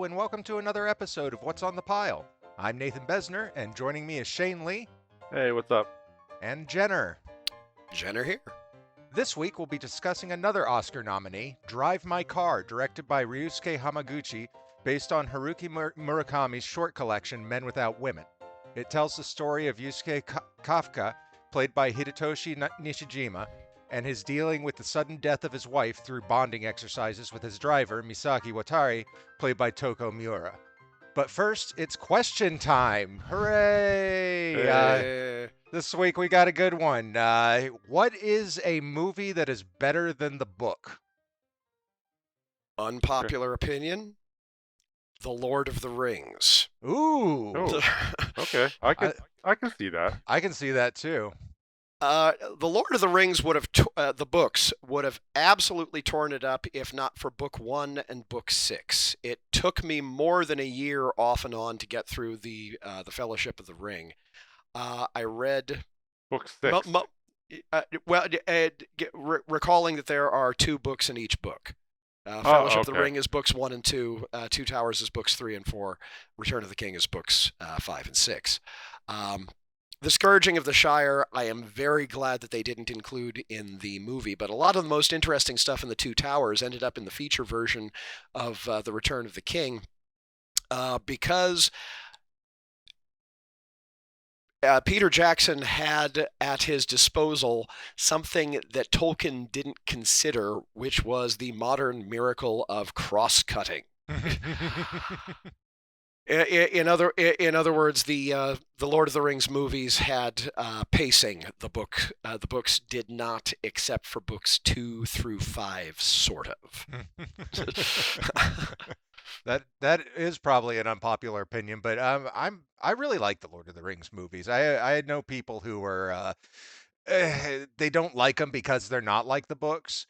Hello, and welcome to another episode of What's on the Pile. I'm Nathan Besner, and joining me is Shane Lee Hey, what's up? and Jenner. Jenner here. This week we'll be discussing another Oscar nominee, Drive My Car, directed by Ryusuke Hamaguchi, based on Haruki Murakami's short collection Men Without Women. It tells the story of Yusuke Kafka, played by Hidetoshi Nishijima, and his dealing with the sudden death of his wife through bonding exercises with his driver, Misaki Watari, played by Toko Miura. But first, it's question time! Hooray! This week we got a good one. What is a movie that is better than the book? Unpopular opinion. The Lord of the Rings. Ooh! Oh, okay. I can see that. I can see that too. The Lord of the Rings would have the books would have absolutely torn it up if not for book 1 and book 6. It took me more than a year off and on to get through the Fellowship of the Ring. I read Book 6. recalling that there are 2 books in each book. Fellowship of the Ring is books 1 and 2. Two Towers is books 3 and 4. Return of the King is books 5 and 6. The Scourging of the Shire, I am very glad that they didn't include in the movie, but a lot of the most interesting stuff in the Two Towers ended up in the feature version of The Return of the King because Peter Jackson had at his disposal something that Tolkien didn't consider, which was the modern miracle of cross-cutting. In other words, the Lord of the Rings movies had pacing. The books did not, except for books 2 through 5, sort of. That is probably an unpopular opinion, but I really like the Lord of the Rings movies. I know people who were they don't like them because they're not like the books,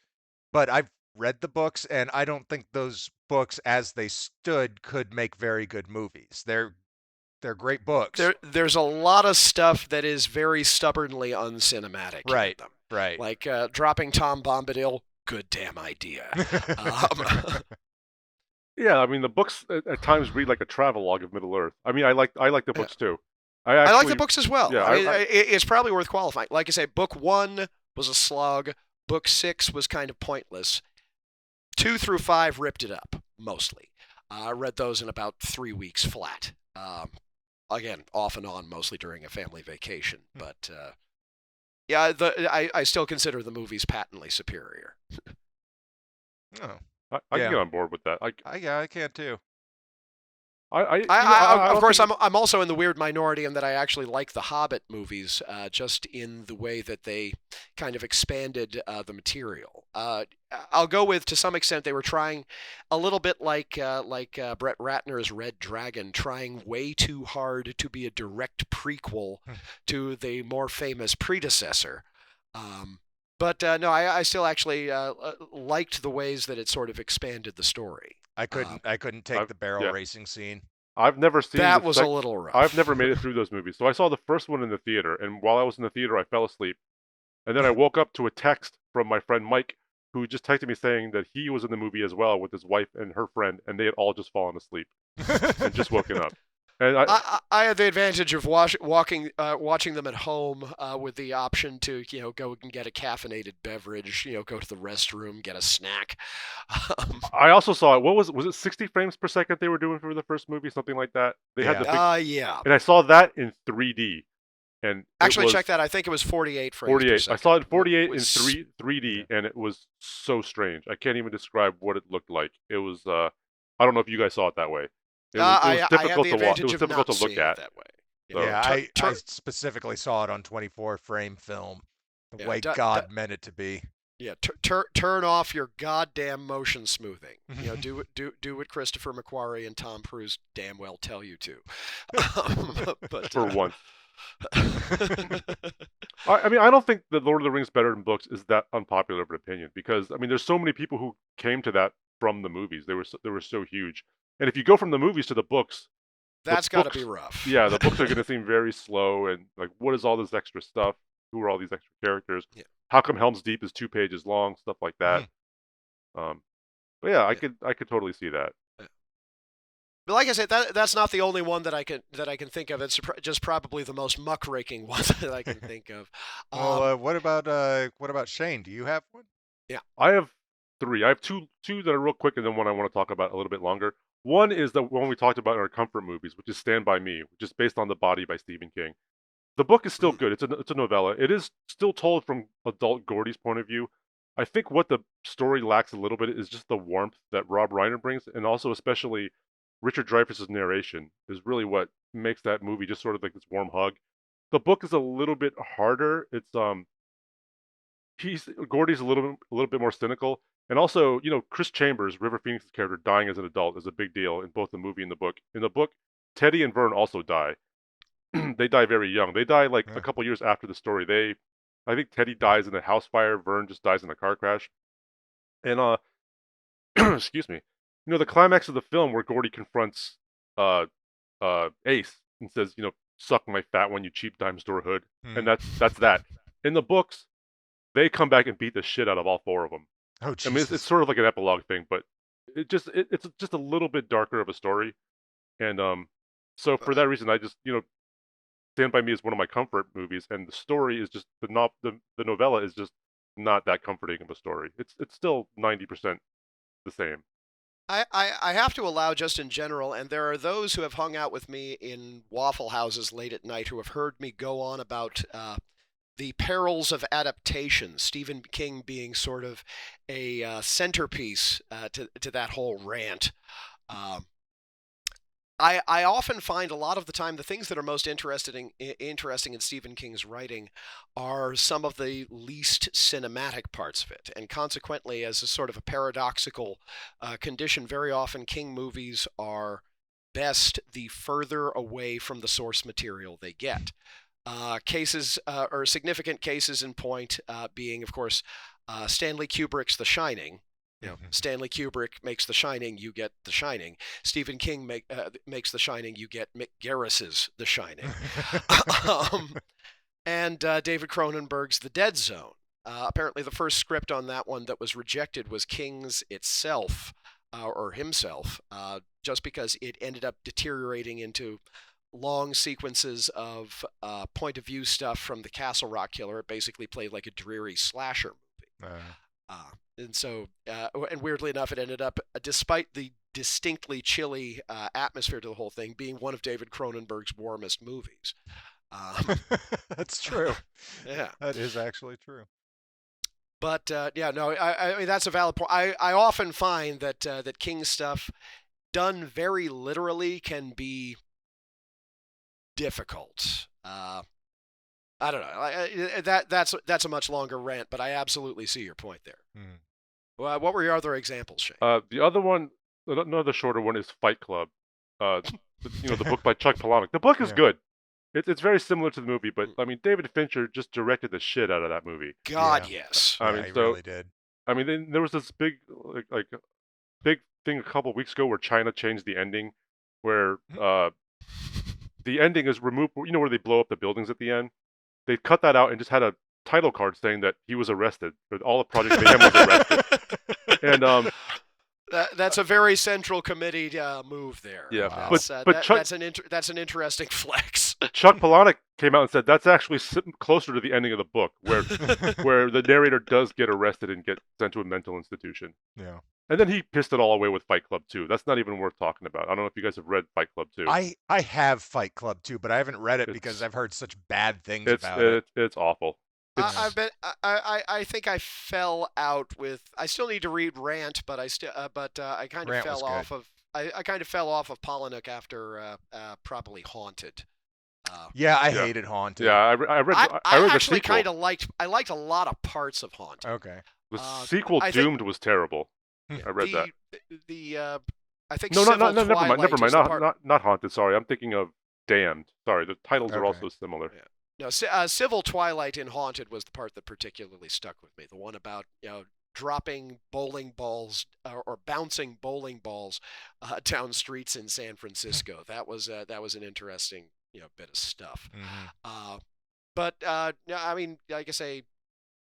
but I've read the books and I don't think those books as they stood could make very good movies. They're great books. There's a lot of stuff that is very stubbornly uncinematic. Right, in them. right. Like dropping Tom Bombadil, good damn idea. Yeah, I mean the books at times read like a travelogue of Middle Earth. I mean, I like the books too. I like the books as well. Yeah, it's probably worth qualifying. Like I say, book 1 was a slog. Book 6 was kind of pointless. 2 through 5 ripped it up, mostly. I read those in about 3 weeks flat. Again, off and on, mostly during a family vacation. But, yeah, I still consider the movies patently superior. Oh, I can get on board with that. yeah, I can too. Of course, I'm also in the weird minority in that I actually like the Hobbit movies, just in the way that they kind of expanded the material. I'll go with, to some extent, they were trying a little bit like Brett Ratner's Red Dragon, trying way too hard to be a direct prequel to the more famous predecessor. But no, I still actually liked the ways that it sort of expanded the story. I couldn't take the barrel racing scene. I've never seen that. Was a little rough. I've never made it through those movies. So I saw the first one in the theater, and while I was in the theater, I fell asleep. And then I woke up to a text from my friend Mike, who just texted me saying that he was in the movie as well with his wife and her friend, and they had all just fallen asleep and just woken up. And I had the advantage of watching them at home with the option to go and get a caffeinated beverage, go to the restroom, get a snack. I also saw it. What was it? 60 frames per second they were doing for the first movie, something like that. They had the yeah. And I saw that in 3D. And actually, check that. I think it was 48 frames 48. per second. I saw it 48 in 3D, and it was so strange. I can't even describe what it looked like. It was. I don't know if you guys saw it that way. It was difficult to watch. It was difficult to look at. That way. So, yeah, I specifically saw it on 24 frame film, the way God meant it to be. Yeah, turn off your goddamn motion smoothing. Do what Christopher McQuarrie and Tom Cruise damn well tell you to. For once. I mean, I don't think the Lord of the Rings better than books is that unpopular of an opinion, because I mean, there's so many people who came to that from the movies. They were so huge. And if you go from the movies to the books, that's got to be rough. Yeah, the books are going to seem very slow, and like, what is all this extra stuff? Who are all these extra characters? Yeah. How come Helm's Deep is 2 pages long? Stuff like that. But yeah, I could totally see that. But like I said, that's not the only one that I can think of. It's just probably the most muckraking one that I can think of. Well, what about Shane? Do you have one? Yeah. I have three. I have two that are real quick, and then one I want to talk about a little bit longer. One is the one we talked about in our comfort movies, which is Stand By Me, which is based on The Body by Stephen King. The book is still good. It's a novella. It is still told from adult Gordy's point of view. I think what the story lacks a little bit is just the warmth that Rob Reiner brings, and also especially Richard Dreyfuss's narration is really what makes that movie just sort of like this warm hug. The book is a little bit harder. It's Gordy's a little bit more cynical, and also Chris Chambers, River Phoenix's character, dying as an adult is a big deal in both the movie and the book. In the book, Teddy and Vern also die. They die very young. They die like a couple years after the story. I think Teddy dies in a house fire. Vern just dies in a car crash. And excuse me. The climax of the film where Gordy confronts Ace and says, "Suck my fat one, you cheap dime store hood," and that's that. In the books, they come back and beat the shit out of all four of them. Oh, Jesus. I mean, it's sort of like an epilogue thing, but it's just a little bit darker of a story, and so for that reason, I just Stand By Me is one of my comfort movies, and the story is just the novella is just not that comforting of a story. It's still 90% the same. I have to allow just in general, and there are those who have hung out with me in Waffle Houses late at night who have heard me go on about the perils of adaptation, Stephen King being sort of a centerpiece to that whole rant. I often find a lot of the time the things that are most interesting in Stephen King's writing are some of the least cinematic parts of it. And consequently, as a sort of a paradoxical condition, very often King movies are best the further away from the source material they get. Cases or significant cases in point being, of course, Stanley Kubrick's The Shining. Stanley Kubrick makes The Shining, you get The Shining. Stephen King makes The Shining, you get Mick Garris's The Shining. And David Cronenberg's The Dead Zone. Apparently the first script on that one that was rejected was King's itself, or himself, just because it ended up deteriorating into long sequences of point of view stuff from the Castle Rock Killer. It basically played like a dreary slasher movie. And so, and weirdly enough, it ended up, despite the distinctly chilly atmosphere to the whole thing, being one of David Cronenberg's warmest movies. That's true. Yeah. That is actually true. But, yeah, no, I mean, that's a valid point. I often find that that King stuff done very literally can be difficult. I don't know. That's a much longer rant, but I absolutely see your point there. Well, what were your other examples, Shane? The other one, another shorter one, is Fight Club. The book by Chuck Palahniuk. The book is good. It's very similar to the movie, but I mean, David Fincher just directed the shit out of that movie. God, yes. I mean, he really did. I mean, then there was this big big thing a couple of weeks ago where China changed the ending, where the ending is removed. Where they blow up the buildings at the end. They cut that out and just had a title card saying that he was arrested. That all the Project Mayhem was arrested. And that's a very Central Committee move there. Yeah, wow. but Chuck, that's an interesting flex. Chuck Palahniuk came out and said that's actually closer to the ending of the book, where the narrator does get arrested and get sent to a mental institution. Yeah. And then he pissed it all away with Fight Club 2. That's not even worth talking about. I don't know if you guys have read Fight Club 2. I have Fight Club 2, but I haven't read it because I've heard such bad things about it. It's awful. I think I fell out with. I still need to read Rant, but I kind of fell off of. I kind of fell off of Palahniuk after probably Haunted. I hated Haunted. Yeah, I read. I actually kind of liked. I liked a lot of parts of Haunted. Okay. The sequel, Doomed, was terrible. I read that. I think no, never mind. Not Haunted. Sorry, I'm thinking of Damned. Sorry, the titles are also similar. Yeah. No, Civil Twilight in Haunted was the part that particularly stuck with me. The one about dropping bowling balls or bouncing bowling balls down streets in San Francisco. That was an interesting bit of stuff. Mm-hmm. But I mean, like I say,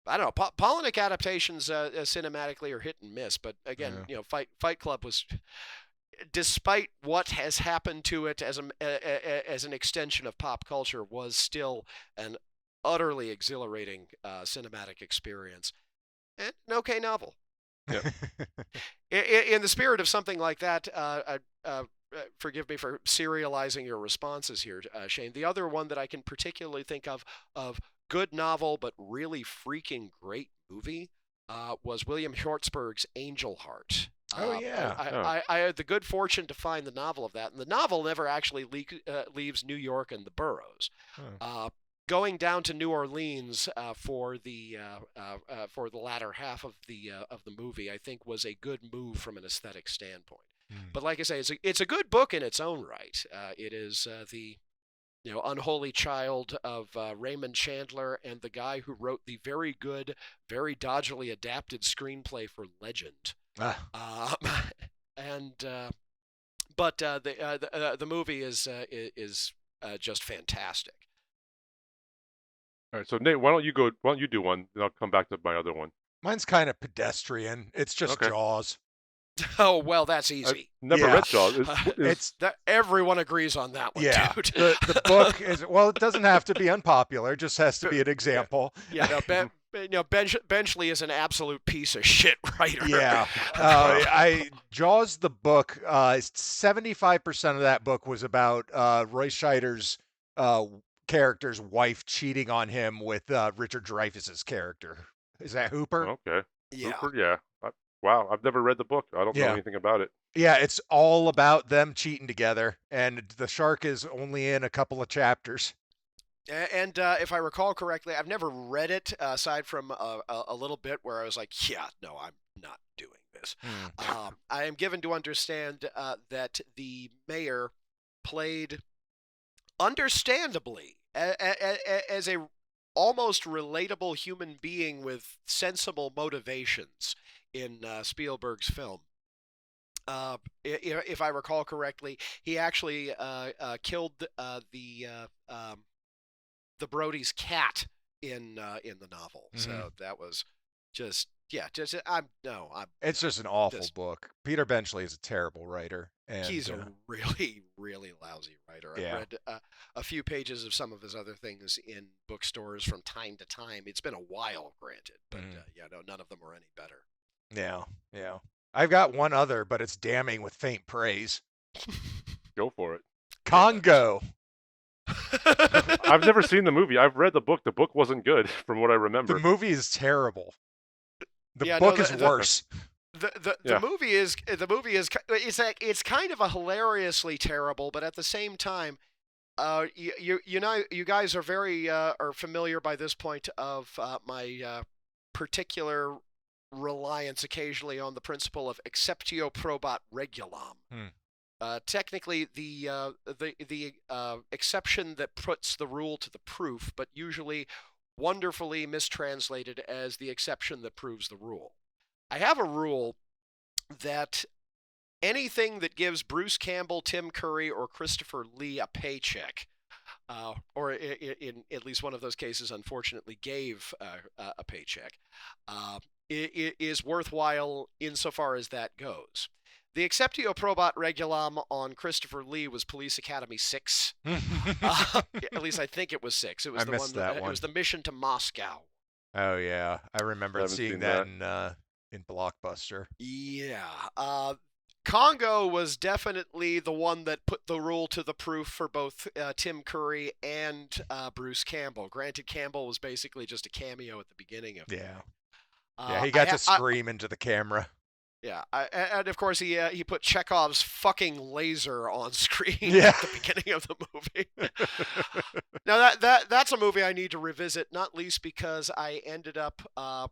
I don't know. Palahniuk adaptations cinematically are hit and miss. But again, Fight Club was. despite what has happened to it as an extension of pop culture, was still an utterly exhilarating cinematic experience. And an okay novel. Yep. In the spirit of something like that, forgive me for serializing your responses here, Shane. The other one that I can particularly think of good novel but really freaking great movie was William Schwartzberg's Angel Heart. Oh, yeah. I had the good fortune to find the novel of that, and the novel never actually leaves New York and the boroughs. Going down to New Orleans for the latter half of the movie, I think, was a good move from an aesthetic standpoint. But like I say, it's a good book in its own right. It is the unholy child of Raymond Chandler and the guy who wrote the very good, very dodgily adapted screenplay for Legend. But the movie is just fantastic. All right, so Nate, why don't you do one, and I'll come back to my other one. Mine's kind of pedestrian. It's just Okay. Jaws. Oh, well, that's easy. Never read Jaws. Everyone agrees on that one, Yeah, dude. the book is, well, it doesn't have to be unpopular. It just has to be an example. Yeah, no, Benchley is an absolute piece of shit writer. Yeah. Jaws, the book, 75% of that book was about Roy Scheider's character's wife cheating on him with Richard Dreyfuss's character. Is that Hooper? Okay. Yeah. Hooper, yeah. Wow, I've never read the book. I don't know anything about it. Yeah, it's all about them cheating together, and the shark is only in a couple of chapters. And if I recall correctly, I've never read it aside from a little bit where I was like, yeah, no, I'm not doing this. I am given to understand that the mayor played, understandably, as a almost relatable human being with sensible motivations in Spielberg's film. If I recall correctly, he actually killed the Brody's cat in the novel. Mm-hmm. So that was it's just an awful book. Peter Benchley is a terrible writer, and he's a really, really lousy writer. Yeah. I've read a few pages of some of his other things in bookstores from time to time. It's been a while, granted, but none of them are any better. Yeah. I've got one other, but it's damning with faint praise. Go for it. Congo. I've never seen the movie. I've read the book. The book wasn't good, from what I remember. The movie is terrible. The book is worse. The movie is it's kind of a hilariously terrible, but at the same time, you guys are very are familiar by this point of my particular reliance occasionally on the principle of exceptio probat regulam. Technically, the exception that puts the rule to the proof, but usually wonderfully mistranslated as the exception that proves the rule. I have a rule that anything that gives Bruce Campbell, Tim Curry, or Christopher Lee a paycheck, or in at least one of those cases, unfortunately, gave a paycheck, is worthwhile insofar as that goes. The exceptio probat regulam on Christopher Lee was Police Academy 6. At least I think it was 6. It was It was the Mission to Moscow. Oh yeah, I remember seeing that in Blockbuster. Yeah. Congo was definitely the one that put the rule to the proof for both Tim Curry and Bruce Campbell. Granted, Campbell was basically just a cameo at the beginning of it. He got to scream into the camera. Yeah, and of course he put Chekhov's fucking laser on screen at the beginning of the movie. Now that's a movie I need to revisit, not least because I ended up I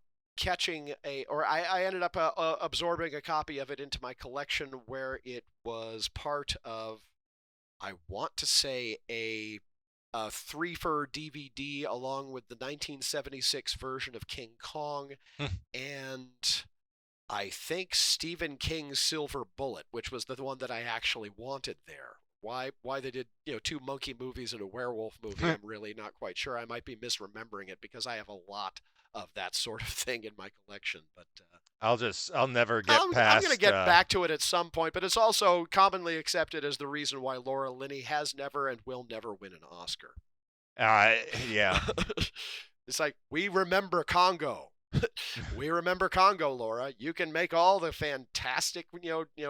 ended up absorbing a copy of it into my collection where it was part of, I want to say, a 3-for DVD along with the 1976 version of King Kong and I think Stephen King's Silver Bullet, which was the one that I actually wanted there. Why they did 2 monkey movies and a werewolf movie, I'm really not quite sure. I might be misremembering it because I have a lot of that sort of thing in my collection. But I'll never get I'm past. going to get back to it at some point. But it's also commonly accepted as the reason why Laura Linney has never and will never win an Oscar. Yeah. It's like, we remember Congo. We remember Congo, Laura. You can make all the fantastic,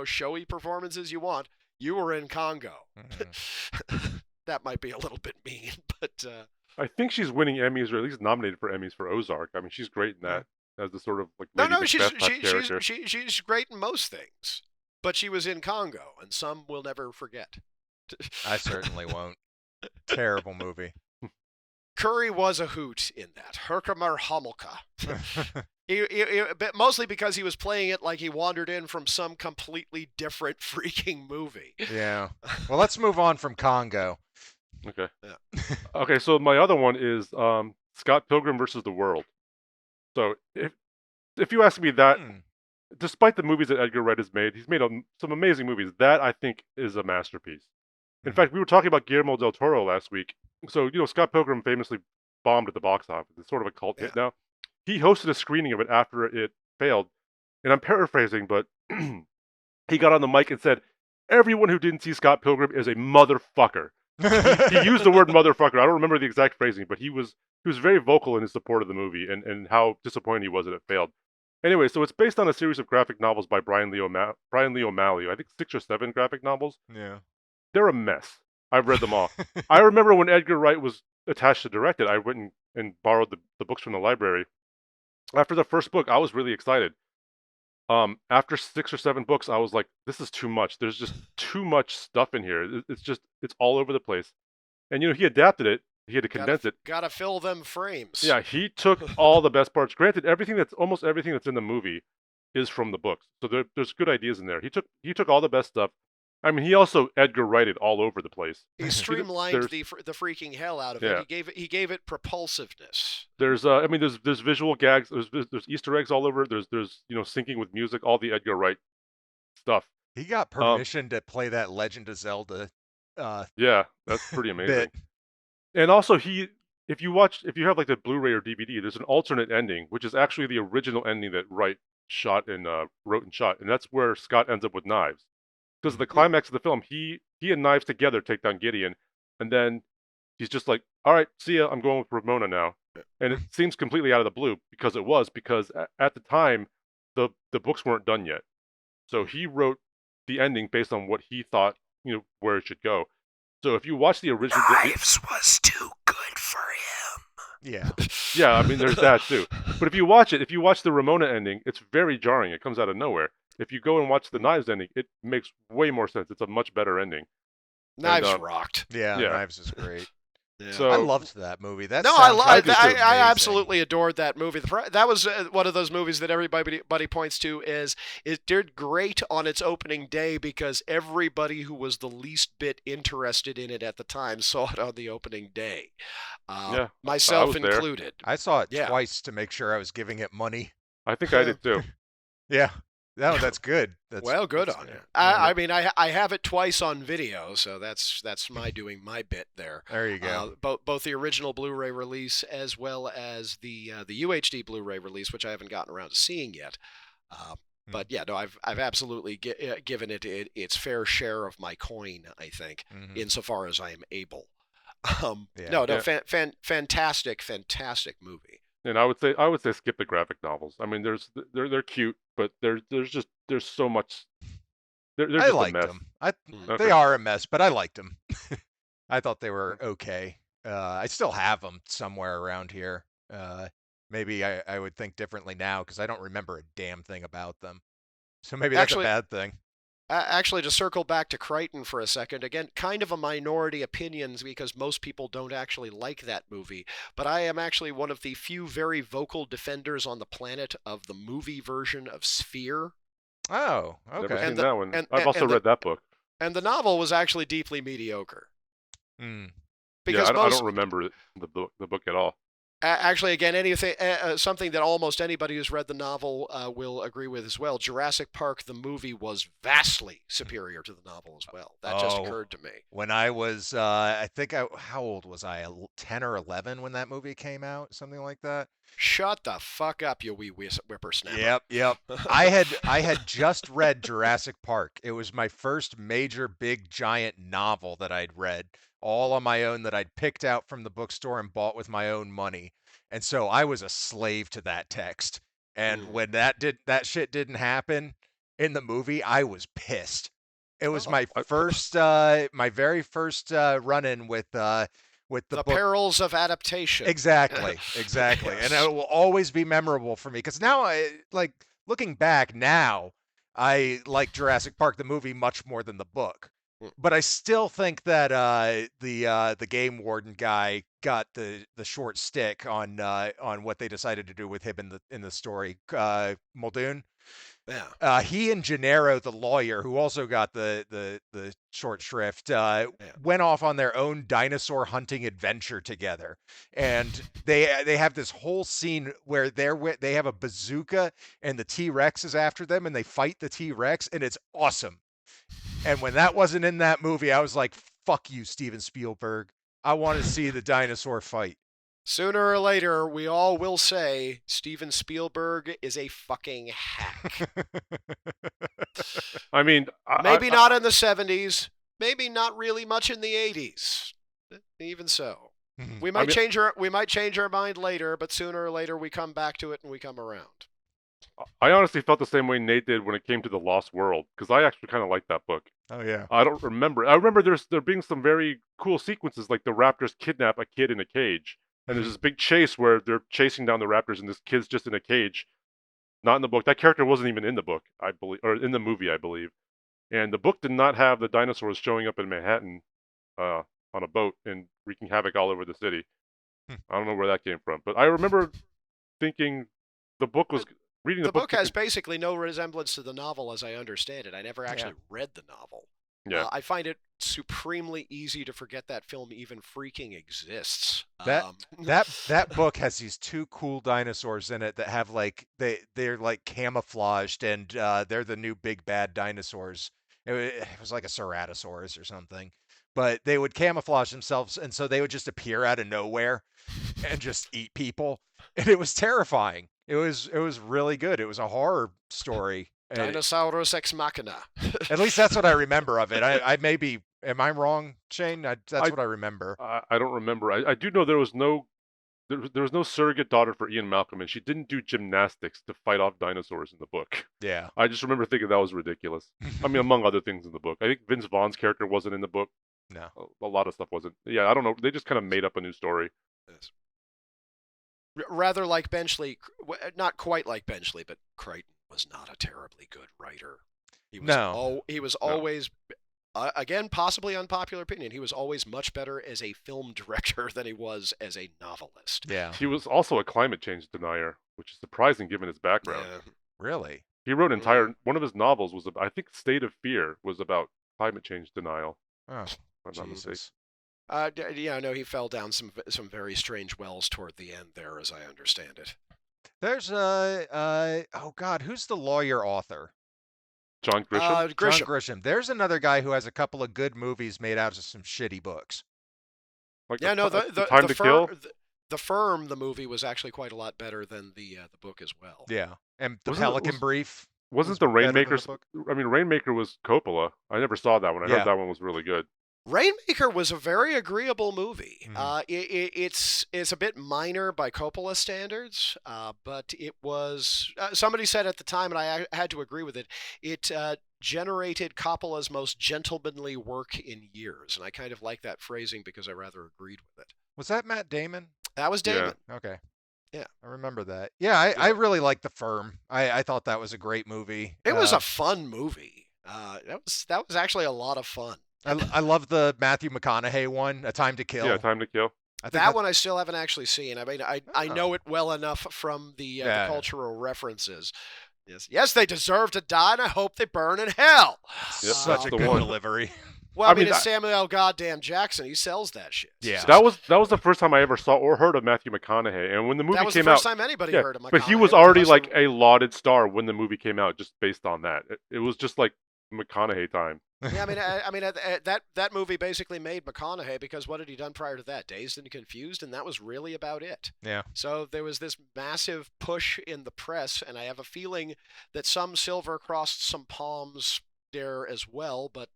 showy performances you want. You were in Congo. Mhm. That might be a little bit mean, but I think she's winning Emmys, or at least nominated for Emmys for Ozark. I mean, she's great in that as the sort of like Lady Macbeth type character. she's great in most things. But she was in Congo, and some will never forget. I certainly won't. Terrible movie. Curry was a hoot in that. Herkimer Homolka. But mostly because he was playing it like he wandered in from some completely different freaking movie. Yeah. Well, let's move on from Congo. Okay. Yeah. Okay, so my other one is Scott Pilgrim versus the World. So if you ask me that, despite the movies that Edgar Wright has made, he's made some amazing movies. That, I think, is a masterpiece. In fact, we were talking about Guillermo del Toro last week. So, Scott Pilgrim famously bombed at the box office. It's sort of a cult hit now. He hosted a screening of it after it failed. And I'm paraphrasing, but he got on the mic and said, "Everyone who didn't see Scott Pilgrim is a motherfucker." He used the word motherfucker. I don't remember the exact phrasing, but he was very vocal in his support of the movie and how disappointed he was that it failed. Anyway, so it's based on a series of graphic novels by Brian Lee O'Malley. I think 6 or 7 graphic novels. Yeah. They're a mess. I've read them all. I remember when Edgar Wright was attached to direct it, I went and borrowed the books from the library. After the first book, I was really excited. After 6 or 7 books, I was like, this is too much. There's just too much stuff in here. It's all over the place. And, he adapted it. He had to condense it. Gotta fill them frames. Yeah, he took all the best parts. Granted, almost everything that's in the movie is from the books. So there's good ideas in there. He took all the best stuff. I mean, he also Edgar Wrighted all over the place. He streamlined the freaking hell out of it. He gave it propulsiveness. There's visual gags. There's Easter eggs all over. There's syncing with music. All the Edgar Wright stuff. He got permission to play that Legend of Zelda. Yeah, that's pretty amazing. Bit. And also, if you have like the Blu-ray or DVD, there's an alternate ending, which is actually the original ending that Wright wrote and shot, and that's where Scott ends up with knives. Because the climax of the film, he and Knives together take down Gideon, and then he's just like, "All right, see ya. I'm going with Ramona now." And it seems completely out of the blue because at the time the books weren't done yet, so he wrote the ending based on what he thought where it should go. So if you watch the original, Knives was too good for him. Yeah. Yeah, I mean, there's that too. But if you watch the Ramona ending, it's very jarring. It comes out of nowhere. If you go and watch the Knives ending, it makes way more sense. It's a much better ending. Knives rocked. Yeah, Knives is great. Yeah. So I loved that movie. I absolutely adored that movie. That was one of those movies that everybody points to as it did great on its opening day because everybody who was the least bit interested in it at the time saw it on the opening day. Myself included. I saw it twice to make sure I was giving it money. I think I did too. Yeah. No, that's good. Good on you. I mean, I have it twice on video, so that's my doing my bit there. There you go. Both the original Blu-ray release as well as the UHD Blu-ray release, which I haven't gotten around to seeing yet. But yeah, no, I've absolutely given it its fair share of my coin, I think, insofar as I am able. Fantastic movie. And I would say skip the graphic novels. I mean, they're cute, but there's so much. I liked them. They are a mess, but I liked them. I thought they were okay. I still have them somewhere around here. Maybe I would think differently now because I don't remember a damn thing about them. So maybe that's a bad thing. Actually, to circle back to Crichton for a second, again, kind of a minority opinion because most people don't actually like that movie, but I am actually one of the few very vocal defenders on the planet of the movie version of Sphere. Oh, okay. Never seen that one. I've also read that book. And the novel was actually deeply mediocre. Mm. Because I don't remember the book at all. Actually, again, anything, something that almost anybody who's read the novel will agree with as well. Jurassic Park, the movie, was vastly superior to the novel as well. That just occurred to me. When I was, how old was I? 10 or 11 when that movie came out, something like that. Shut the fuck up, you wee whippersnapper. Yep. I had just read Jurassic Park. It was my first major, big, giant novel that I'd read, all on my own, that I'd picked out from the bookstore and bought with my own money. And so I was a slave to that text. And when that shit didn't happen in the movie, I was pissed. It was my very first run-in with the book. Perils of adaptation. Exactly. Yes. And it will always be memorable for me because now looking back now, I like Jurassic Park the movie much more than the book. But I still think that the game warden guy got the short stick on what they decided to do with him in the story. Muldoon. Yeah. He and Gennaro, the lawyer, who also got the short shrift, went off on their own dinosaur hunting adventure together, and they have this whole scene where they have a bazooka and the T-Rex is after them, and they fight the T-Rex, and it's awesome. And when that wasn't in that movie, I was like, "Fuck you, Steven Spielberg! I want to see the dinosaur fight." Sooner or later, we all will say Steven Spielberg is a fucking hack. I mean, maybe not in the 70s, maybe not really much in the 80s. Even so, we might change our mind later, but sooner or later we come back to it and we come around. I honestly felt the same way Nate did when it came to The Lost World, because I actually kind of liked that book. Oh yeah. I remember there being some very cool sequences, like the raptors kidnap a kid in a cage. And there's this big chase where they're chasing down the raptors, and this kid's just in a cage. Not in the book. That character wasn't even in the book, I believe, or in the movie, I believe. And the book did not have the dinosaurs showing up in Manhattan on a boat and wreaking havoc all over the city. I don't know where that came from, but I remember thinking the book was reading the book. The book has basically no resemblance to the novel, as I understand it. I never actually read the novel. Yeah. I find it supremely easy to forget that film even freaking exists. That book has these two cool dinosaurs in it that have they're like camouflaged, and they're the new big bad dinosaurs. It was like a Ceratosaurus or something, but they would camouflage themselves, and so they would just appear out of nowhere and just eat people, and it was terrifying. It was really good. It was a horror story. Dinosaurus ex machina. At least that's what I remember of it. I may be. Am I wrong, Shane? That's what I remember. I don't remember. I do know there was no surrogate daughter for Ian Malcolm, and she didn't do gymnastics to fight off dinosaurs in the book. Yeah. I just remember thinking that was ridiculous. I mean, among other things in the book. I think Vince Vaughn's character wasn't in the book. No. A lot of stuff wasn't. Yeah, I don't know. They just kind of made up a new story. Yes. Rather like Benchley, not quite like Benchley, but Crichton was not a terribly good writer. He was always, again, possibly unpopular opinion, he was always much better as a film director than he was as a novelist. Yeah. He was also a climate change denier, which is surprising given his background. Yeah. Really? He wrote one of his novels was, I think, State of Fear was about climate change denial. Oh, Jesus. No, he fell down some very strange wells toward the end there, as I understand it. There's oh God, who's the lawyer author? John Grisham? Grisham. John Grisham. There's another guy who has a couple of good movies made out of some shitty books. Like the Time to Kill? The Firm, the movie, was actually quite a lot better than the book as well. Yeah, and the Pelican Brief. Wasn't the Rainmaker? I mean, Rainmaker was Coppola. I never saw that one. I heard that one was really good. Rainmaker was a very agreeable movie. Mm-hmm. It's a bit minor by Coppola standards, but it was. Somebody said at the time, and I had to agree with it. It generated Coppola's most gentlemanly work in years, and I kind of like that phrasing because I rather agreed with it. Was that Matt Damon? That was Damon. Yeah. Okay. Yeah, I remember that. Yeah, I really liked The Firm. I thought that was a great movie. It was a fun movie. That was actually a lot of fun. I love the Matthew McConaughey one, A Time to Kill. Yeah, Time to Kill. That one I still haven't actually seen. I mean, I know it well enough from the cultural references. Yes, they deserve to die, and I hope they burn in hell. Yep, Such a good delivery. Well, I mean, mean, it's Samuel L. Goddamn Jackson. He sells that shit. Yeah. that was the first time I ever saw or heard of Matthew McConaughey, and when the movie That was the came first out, time anybody yeah, heard of McConaughey. but he was already because like a lauded star when the movie came out, just based on that. It was just like McConaughey time. Yeah, I mean, that movie basically made McConaughey because what had he done prior to that? Dazed and Confused, and that was really about it. Yeah. So there was this massive push in the press, and I have a feeling that some silver crossed some palms there as well. But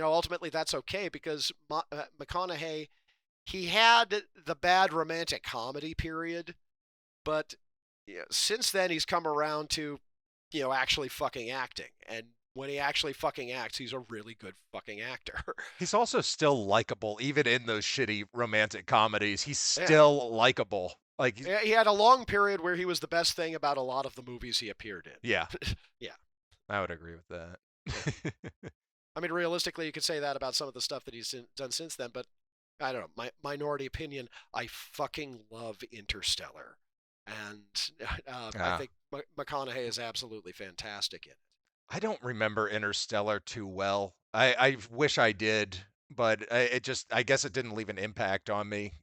ultimately that's okay because McConaughey, he had the bad romantic comedy period, but since then he's come around to actually fucking acting, and when he actually fucking acts, he's a really good fucking actor. He's also still likable, even in those shitty romantic comedies. He's still likable. Like he had a long period where he was the best thing about a lot of the movies he appeared in. Yeah. Yeah. I would agree with that. I mean, realistically, you could say that about some of the stuff that he's done since then, but I don't know. My minority opinion, I fucking love Interstellar. And I think McConaughey is absolutely fantastic in it. I don't remember Interstellar too well. I wish I did, but I guess it didn't leave an impact on me.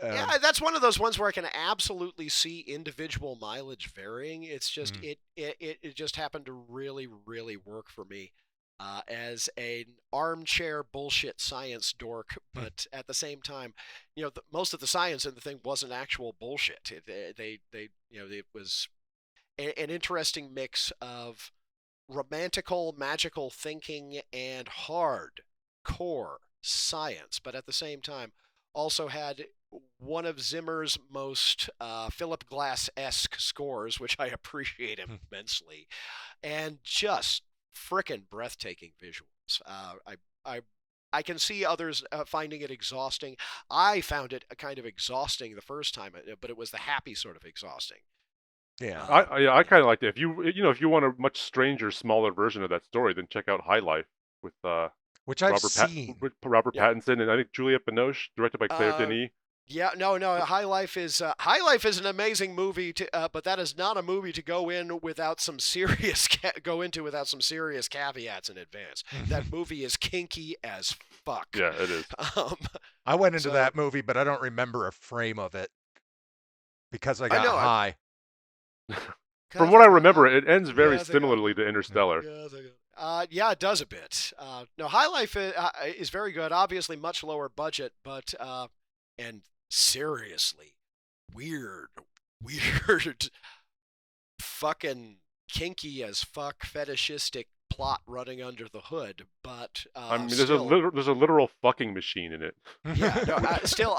Yeah, that's one of those ones where I can absolutely see individual mileage varying. It's just it just happened to really, really work for me as an armchair bullshit science dork. But at the same time, most of the science in the thing wasn't actual bullshit. It was an interesting mix of romantical, magical thinking and hardcore science, but at the same time also had one of Zimmer's most Philip Glass-esque scores, which I appreciate immensely, and just frickin' breathtaking visuals. I can see others finding it exhausting. I found it kind of exhausting the first time, but it was the happy sort of exhausting. Yeah, I kind of liked it. If you want a much stranger, smaller version of that story, then check out High Life with which I've seen with Robert Pattinson and I think Juliette Binoche, directed by Claire Denis. Yeah, no. High Life is an amazing movie, but that is not a movie to go into without some serious caveats in advance. That movie is kinky as fuck. Yeah, it is. I went into that movie, but I don't remember a frame of it because I got high. From what I remember, it ends very similarly to Interstellar. Yeah, it does a bit. No, High Life is very good. Obviously, much lower budget, but and seriously weird, fucking kinky as fuck, fetishistic plot running under the hood. But I mean, there's a literal fucking machine in it. Yeah, no, still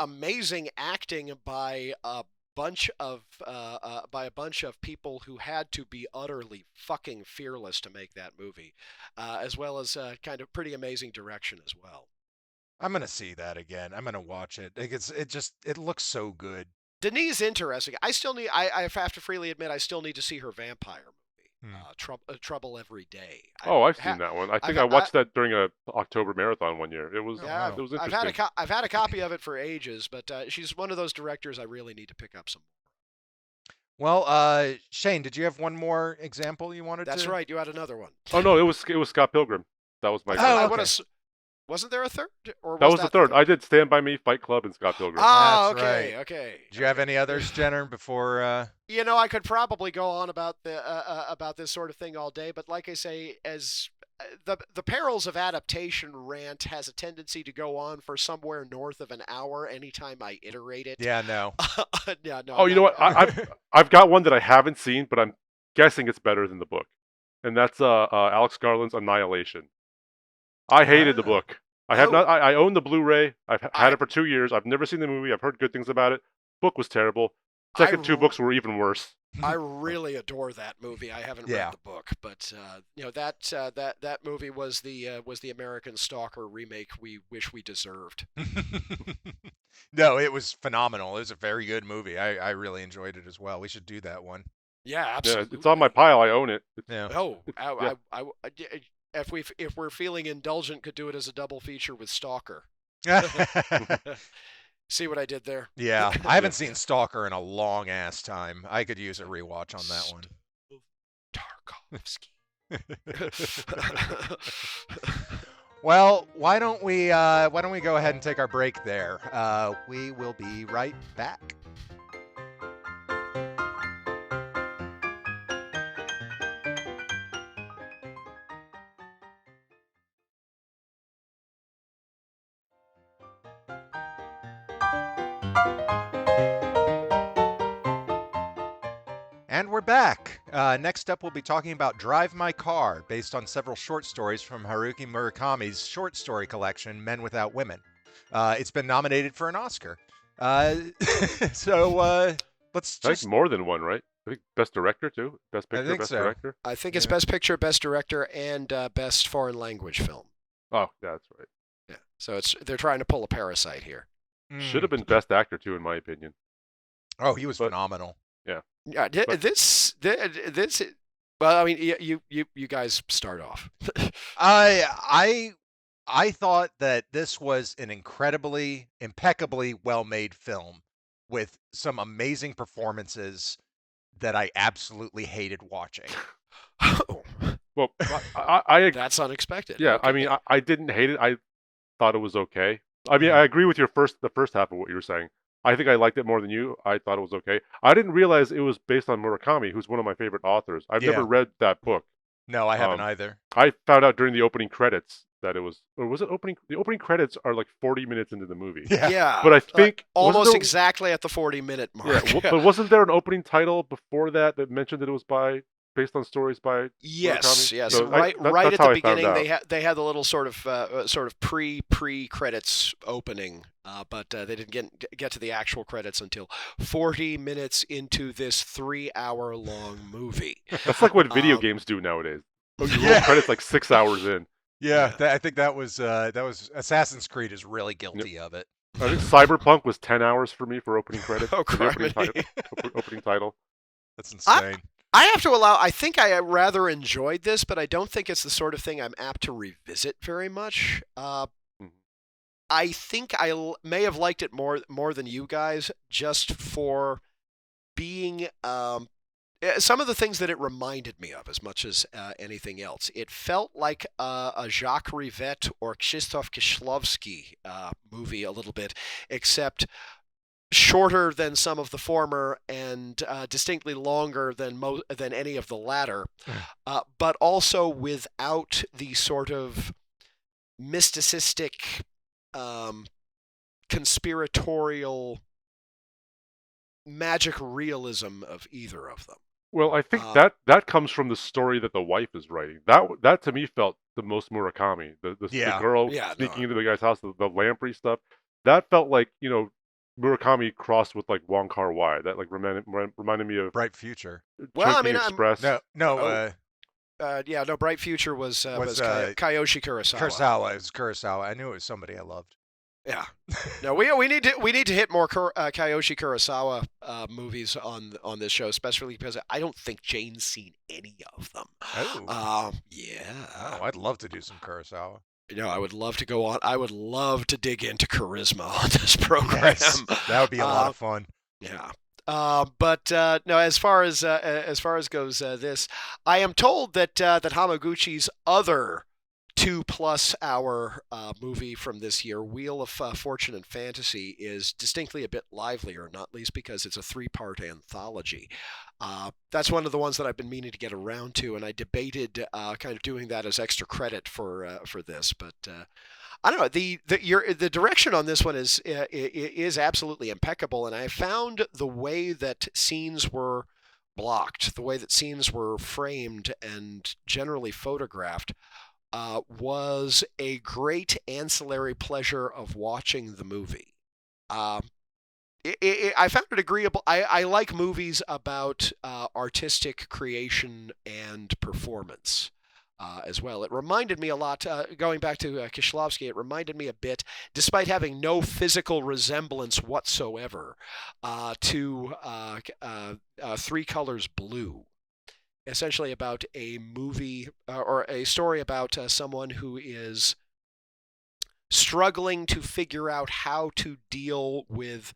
amazing acting by a bunch of people who had to be utterly fucking fearless to make that movie, as well as kind of pretty amazing direction as well. I'm gonna see that again. I'm gonna watch it. It looks so good. Denise interesting. I have to freely admit I still need to see her vampire movie, Trouble Every Day. I've seen that one. I think I watched that during a October marathon one year. It was interesting. I've had a copy of it for ages, but she's one of those directors I really need to pick up some more. Well, Shane, did you have one more example you wanted to? That's right. You had another one. Oh no, it was Scott Pilgrim. That was my. Okay. Wasn't there a third? Or that was the third. I did Stand By Me, Fight Club, and Scott Pilgrim. Oh, That's okay, right. okay. Did you have any others, Jenner, before? I could probably go on about this sort of thing all day, but like I say, as the perils of adaptation rant has a tendency to go on for somewhere north of an hour anytime I iterate it. Yeah, no. Yeah, no. Oh, you know what? I've got one that I haven't seen, but I'm guessing it's better than the book, and that's Alex Garland's Annihilation. I hated the book. I own the Blu-ray. I've had it for 2 years. I've never seen the movie. I've heard good things about it. Book was terrible. Second two books were even worse. I really adore that movie. I haven't read the book, but that movie was the American Stalker remake we wish we deserved. No, it was phenomenal. It was a very good movie. I really enjoyed it as well. We should do that one. Yeah, absolutely. Yeah, it's on my pile. I own it. If we're feeling indulgent, could do it as a double feature with Stalker. See what I did there? Yeah, I haven't seen Stalker in a long ass time. I could use a rewatch on that one. Tarkovsky. Well, why don't we go ahead and take our break there? We will be right back. And we're back. Next up, we'll be talking about Drive My Car, based on several short stories from Haruki Murakami's short story collection, Men Without Women. It's been nominated for an Oscar. So let's I think just. more than one, right? I think best director too. Best I picture, think best so. director. I think it's Yeah. Best Picture, Best Director, and Best Foreign Language Film. Oh, that's right. Yeah. So they're trying to pull a Parasite here. Should have been best actor too, in my opinion. Oh, he was But- phenomenal. Yeah. But- This. Well, I mean, you guys start off. I thought that this was an impeccably well-made film with some amazing performances that I absolutely hated watching. Oh, Well, I agree. that's unexpected. Yeah, Okay. I mean, I didn't hate it. I thought it was okay. I mean, Mhm. I agree with the first half of what you were saying. I think I liked it more than you. I thought it was okay. I didn't realize it was based on Murakami, who's one of my favorite authors. I've Yeah. never read that book. No, I haven't Um, either. I found out during the opening credits that it was, or was it opening? The opening credits are like 40 minutes into the movie. Yeah. But I think wasn't almost there- exactly at the 40-minute Yeah, mark. but wasn't there an opening title before that mentioned that it was based on stories by Yes, Murakami? yes. So right that's at how the I found beginning, out. they had the little sort of pre credits opening, but they didn't get to the actual credits until 40 minutes into this 3-hour long movie. That's like what video Um, games do nowadays. You roll Yeah. credits like 6 hours in. Yeah, I think that was Assassin's Creed is really guilty of it. I think Cyberpunk was 10 hours for me for opening credits. Oh, for the opening criminy. opening title. That's insane. I have to allow. I think I rather enjoyed this, but I don't think it's the sort of thing I'm apt to revisit very much. Mhm. I think I may have liked it more than you guys, just for being some of the things that it reminded me of, as much as anything else. It felt like a Jacques Rivette or Krzysztof Kieślowski movie a little bit, except shorter than some of the former and distinctly longer than any of the latter, but also without the sort of mysticistic, conspiratorial, magic realism of either of them. Well, I think that comes from the story that the wife is writing. That to me felt the most Murakami. The Yeah. girl Yeah, sneaking no. into the guy's house, the lamprey stuff. That felt like, Murakami crossed with like Wong Kar-wai. That like reminded me of Bright Future. Well, I Chungking mean, Express. No, no, Bright Future was Was, Kiyoshi Kurosawa. Kurosawa. It was Kurosawa. I knew it was somebody I loved. Yeah, no, we need to hit more Kiyoshi Kurosawa movies on this show, especially because I don't think Jane's seen any of them. Oh. Yeah. Oh, I'd love to do some Kurosawa. I would love to go on. I would love to dig into charisma on this program. Yes, that would be a lot of fun. Yeah. But no, as far as goes this, I am told that Hamaguchi's other 2+ hour movie from this year, Wheel of Fortune and Fantasy, is distinctly a bit livelier, not least because it's a 3-part anthology. That's one of the ones that I've been meaning to get around to, and I debated kind of doing that as extra credit for this, but I don't know. The direction on this one is absolutely impeccable, and I found the way that scenes were blocked, the way that scenes were framed and generally photographed, was a great ancillary pleasure of watching the movie. I found it agreeable. I like movies about artistic creation and performance as well. It reminded me a lot, going back to Kieślowski, it reminded me a bit, despite having no physical resemblance whatsoever, to Three Colors Blue. Essentially about a movie or a story about someone who is struggling to figure out how to deal with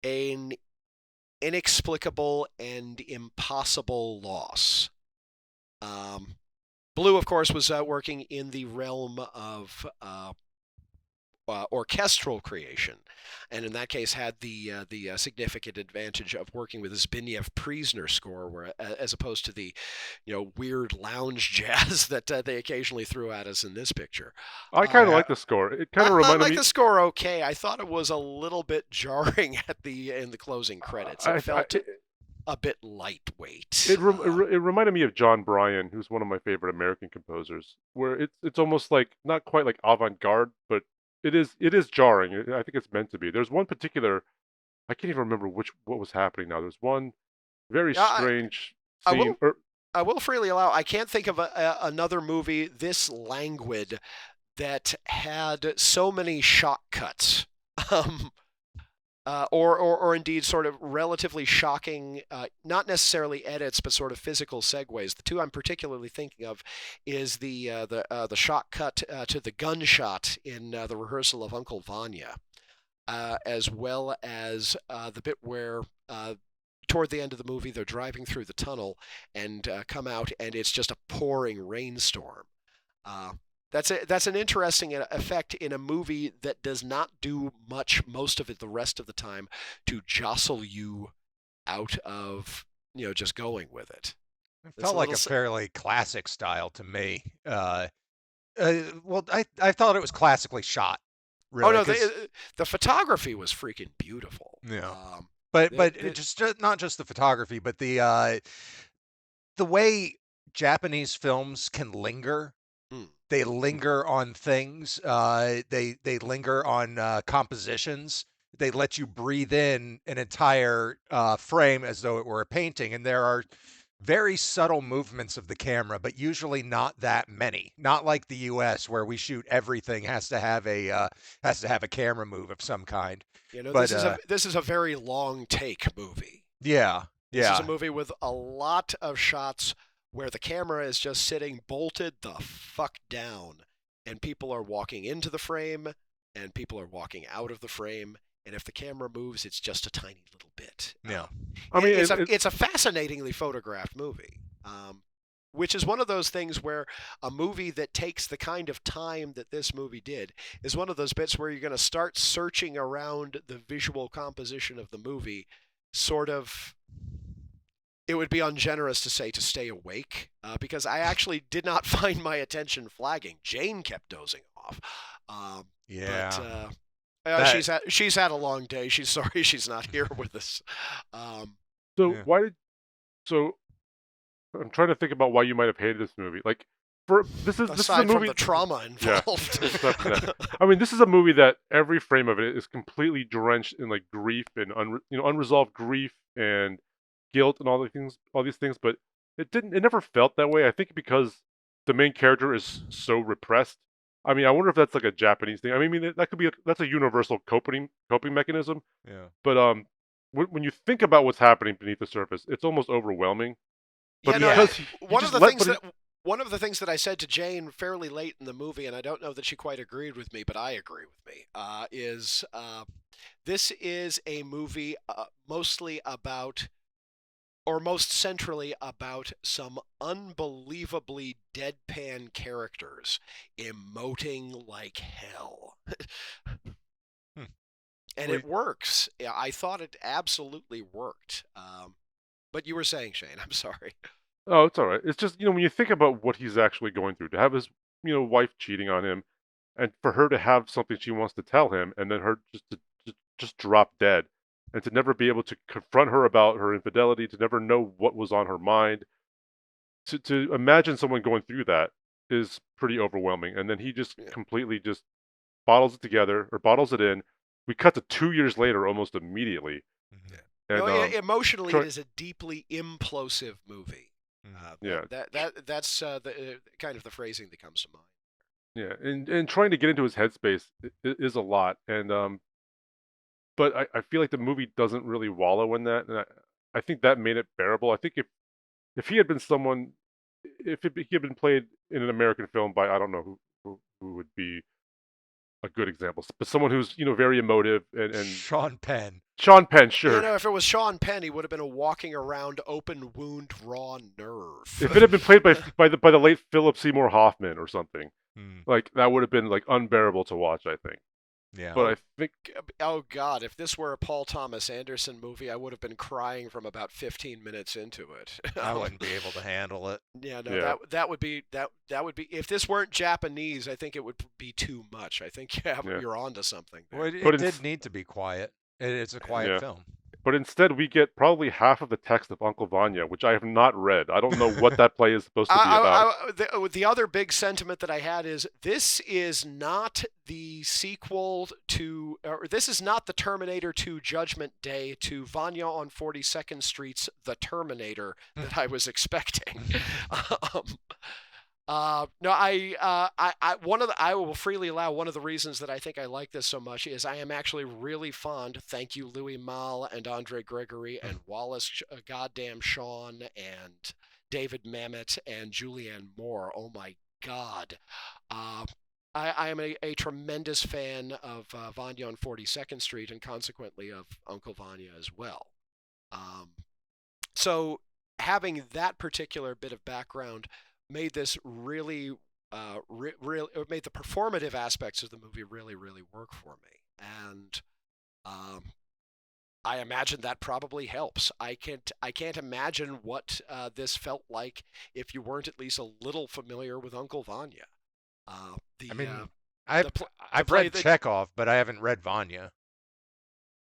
an inexplicable and impossible loss. Blue, of course, was working in the realm of orchestral creation, and in that case had the significant advantage of working with the Zbigniew Priesner score, where as opposed to the weird lounge jazz that they occasionally threw at us in this picture. I kind of Yeah. like the score. It kind of I reminded like me. the score. Okay, I thought it was a little bit jarring in the closing credits. It felt a bit lightweight. It reminded me of John Bryan, who's one of my favorite American composers, where it's almost like not quite like avant-garde, but it is jarring. I think it's meant to be. There's one particular, I can't even remember what was happening now. There's one very Yeah, strange I scene. will. I will freely allow. I can't think of another movie this languid that had so many shock cuts. Or indeed sort of relatively shocking, not necessarily edits, but sort of physical segues. The two I'm particularly thinking of is the shock cut to the gunshot in the rehearsal of Uncle Vanya, as well as the bit where toward the end of the movie they're driving through the tunnel and come out and it's just a pouring rainstorm. That's an interesting effect in a movie that does not do much most of it the rest of the time to jostle you out of just going with it. It felt like a fairly classic style to me. Well, I thought it was classically shot. Really, oh no, the photography was freaking beautiful. Yeah, but just not just the photography, but the way Japanese films can linger. They linger on things. They linger on compositions. They let you breathe in an entire frame as though it were a painting. And there are very subtle movements of the camera, but usually not that many. Not like the U.S. where we shoot everything has to have a camera move of some kind. But, this is a very long take movie. Yeah. This is a movie with a lot of shots where the camera is just sitting bolted the fuck down, and people are walking into the frame, and people are walking out of the frame, and if the camera moves, it's just a tiny little bit. Yeah, I mean, it's a fascinatingly photographed movie, which is one of those things where a movie that takes the kind of time that this movie did is one of those bits where you're going to start searching around the visual composition of the movie, sort of. It would be ungenerous to say to stay awake, because I actually did not find my attention flagging. Jane kept dozing off. Yeah. But she's had a long day. She's sorry she's not here with us. So I'm trying to think about why you might have hated this movie. Like, this is a movie from the trauma involved. Yeah. I mean, this is a movie that every frame of it is completely drenched in like grief and unresolved grief and guilt and all these things, but it never felt that way. I think because the main character is so repressed. I mean, I wonder if that's like a Japanese thing. I mean, that's a universal coping mechanism. Yeah. But when you think about what's happening beneath the surface, it's almost overwhelming. But one of the things that I said to Jane fairly late in the movie, and I don't know that she quite agreed with me, but I agree with me, is this is a movie mostly about, or most centrally about, some unbelievably deadpan characters emoting like hell. And it works. I thought it absolutely worked. But you were saying, Shane, I'm sorry. Oh, it's all right. It's just, when you think about what he's actually going through, to have his, wife cheating on him, and for her to have something she wants to tell him, and then her just drop dead, and to never be able to confront her about her infidelity, to never know what was on her mind, to imagine someone going through that is pretty overwhelming. And then he just completely just bottles it together, or bottles it in. We cut to 2 years later almost immediately. Mm-hmm. And, emotionally, it is a deeply implosive movie. That's the kind of the phrasing that comes to mind. Yeah, and trying to get into his headspace is a lot, and but I feel like the movie doesn't really wallow in that, and I think that made it bearable. I think if he had been someone, he had been played in an American film by, I don't know who would be a good example, but someone who's very emotive and Sean Penn. Sean Penn, sure. You know, if it was Sean Penn, he would have been a walking around open wound raw nerve. If it had been played by the late Philip Seymour Hoffman or something, Hmm. like that would have been like unbearable to watch, I think. Yeah. But I think Oh God, if this were a Paul Thomas Anderson movie, I would have been crying from about 15 minutes into it. I wouldn't be able to handle it. Yeah, no, Yeah. that would be if this weren't Japanese, I think it would be too much. I think Yeah. you're onto something there. Well, it But did need to be quiet. It's a quiet Yeah. film. But instead, we get probably half of the text of Uncle Vanya, which I have not read. I don't know what that play is supposed to be about. The other big sentiment that I had is this is not the sequel to, or this is not the Terminator 2 Judgment Day to Vanya on 42nd Street's The Terminator that I was expecting. No, I will freely allow one of the reasons that I think I like this so much is I am actually really fond. Thank you, Louis Malle and Andre Gregory and Wallace goddamn Shawn and David Mamet and Julianne Moore. Oh my God. I am a tremendous fan of Vanya on 42nd Street and consequently of Uncle Vanya as well. So having that particular bit of background made this really, made the performative aspects of the movie really, really work for me. And I imagine that probably helps. I can't imagine what this felt like if you weren't at least a little familiar with Uncle Vanya. I've read Chekhov, but I haven't read Vanya.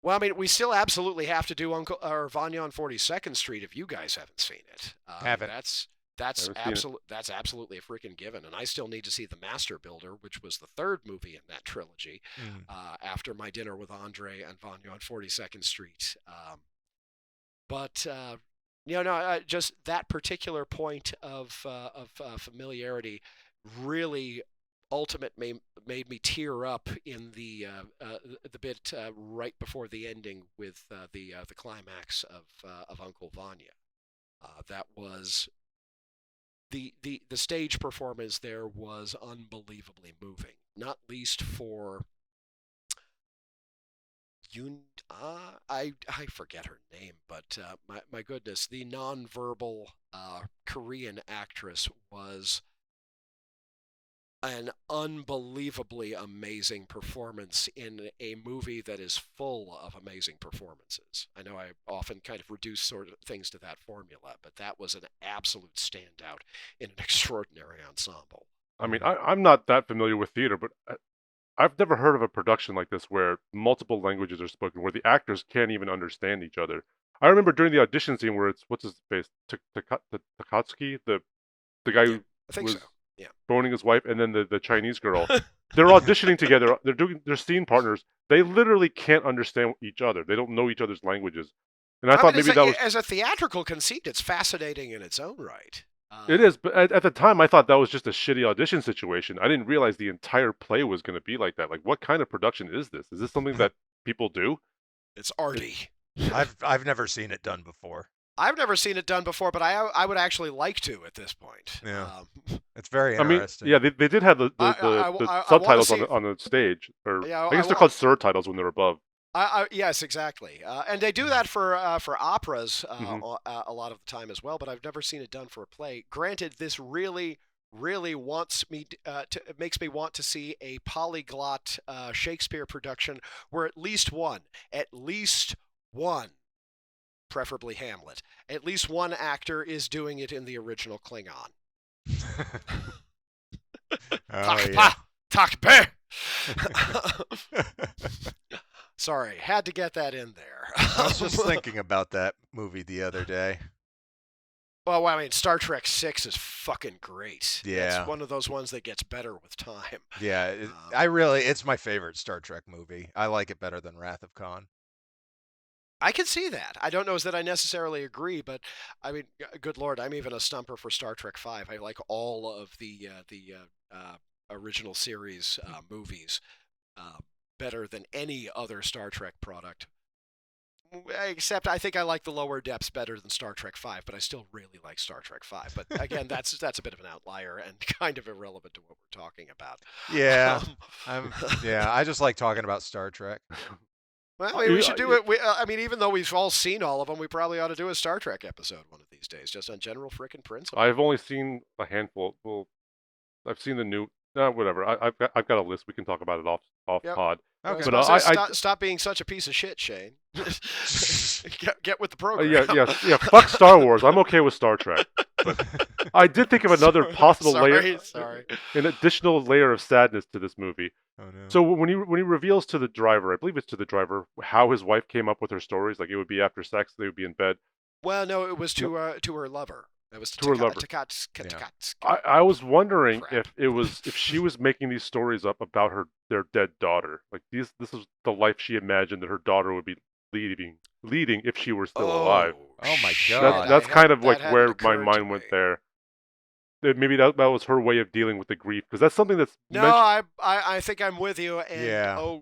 Well, I mean, we still absolutely have to do Vanya on 42nd Street if you guys haven't seen it. Haven't. That's absolutely a freaking given, and I still need to see The Master Builder, which was the third movie in that trilogy, after my dinner with Andre and Vanya on 42nd Street. Just that particular point of familiarity really made me tear up in the bit right before the ending with the climax of Uncle Vanya. That was. The stage performance there was unbelievably moving, not least for I forget her name, but my goodness, the nonverbal Korean actress was an unbelievably amazing performance in a movie that is full of amazing performances. I know I often kind of reduce sort of things to that formula, but that was an absolute standout in an extraordinary ensemble. I mean, I'm not that familiar with theater, but I've never heard of a production like this where multiple languages are spoken, where the actors can't even understand each other. I remember during the audition scene where it's, what's his face, Takatsuki, the guy who I think was so. Yeah. boning his wife, and then the Chinese girl. They're auditioning together. They're scene partners. They literally can't understand each other. They don't know each other's languages. And I thought maybe that was as a theatrical conceit, it's fascinating in its own right. It is, but at the time, I thought that was just a shitty audition situation. I didn't realize the entire play was going to be like that. Like, what kind of production is this? Is this something that people do? It's arty. I've never seen it done before. I've never seen it done before, but I would actually like to at this point. Yeah, it's very interesting. I mean, yeah, they did have the subtitles on the stage, or Yeah, I guess they're called surtitles when they're above. Yes, exactly, and they do that for operas a lot of the time as well. But I've never seen it done for a play. Granted, this really makes me want to see a polyglot Shakespeare production where at least one, preferably Hamlet, at least one actor is doing it in the original Klingon. Tak pa. Sorry, had to get that in there. I was just thinking about that movie the other day. Well, I mean, Star Trek 6 is fucking great. Yeah. It's one of those ones that gets better with time. Yeah, it's my favorite Star Trek movie. I like it better than Wrath of Khan. I can see that. I don't know that I necessarily agree, but I mean, good Lord, I'm even a stumper for Star Trek 5. I like all of the original series movies better than any other Star Trek product. Except I think I like the Lower Depths better than Star Trek 5, but I still really like Star Trek 5. But again, that's a bit of an outlier and kind of irrelevant to what we're talking about. Yeah, I just like talking about Star Trek. Well, maybe we should do it. I mean, even though we've all seen all of them, we probably ought to do a Star Trek episode one of these days, just on general frickin' principle. I've only seen a handful. Well, I've seen the new. Whatever. I've got a list. We can talk about it off Yep. pod. Okay. But stop being such a piece of shit, Shane. get with the program. yeah. Fuck Star Wars. I'm okay with Star Trek. But I did think of another possible layer, an additional layer of sadness to this movie. Oh no. So when he reveals to the driver, I believe it's to the driver, how his wife came up with her stories, like it would be after sex, they would be in bed. Well, no, it was to her lover. It was to her lover. I was wondering if she was making these stories up about their dead daughter. Like this is the life she imagined that her daughter would be leading if she were still alive. Oh my god. That's kind of like where my mind went there. Maybe that was her way of dealing with the grief, because that's something that's I think I'm with you. And yeah.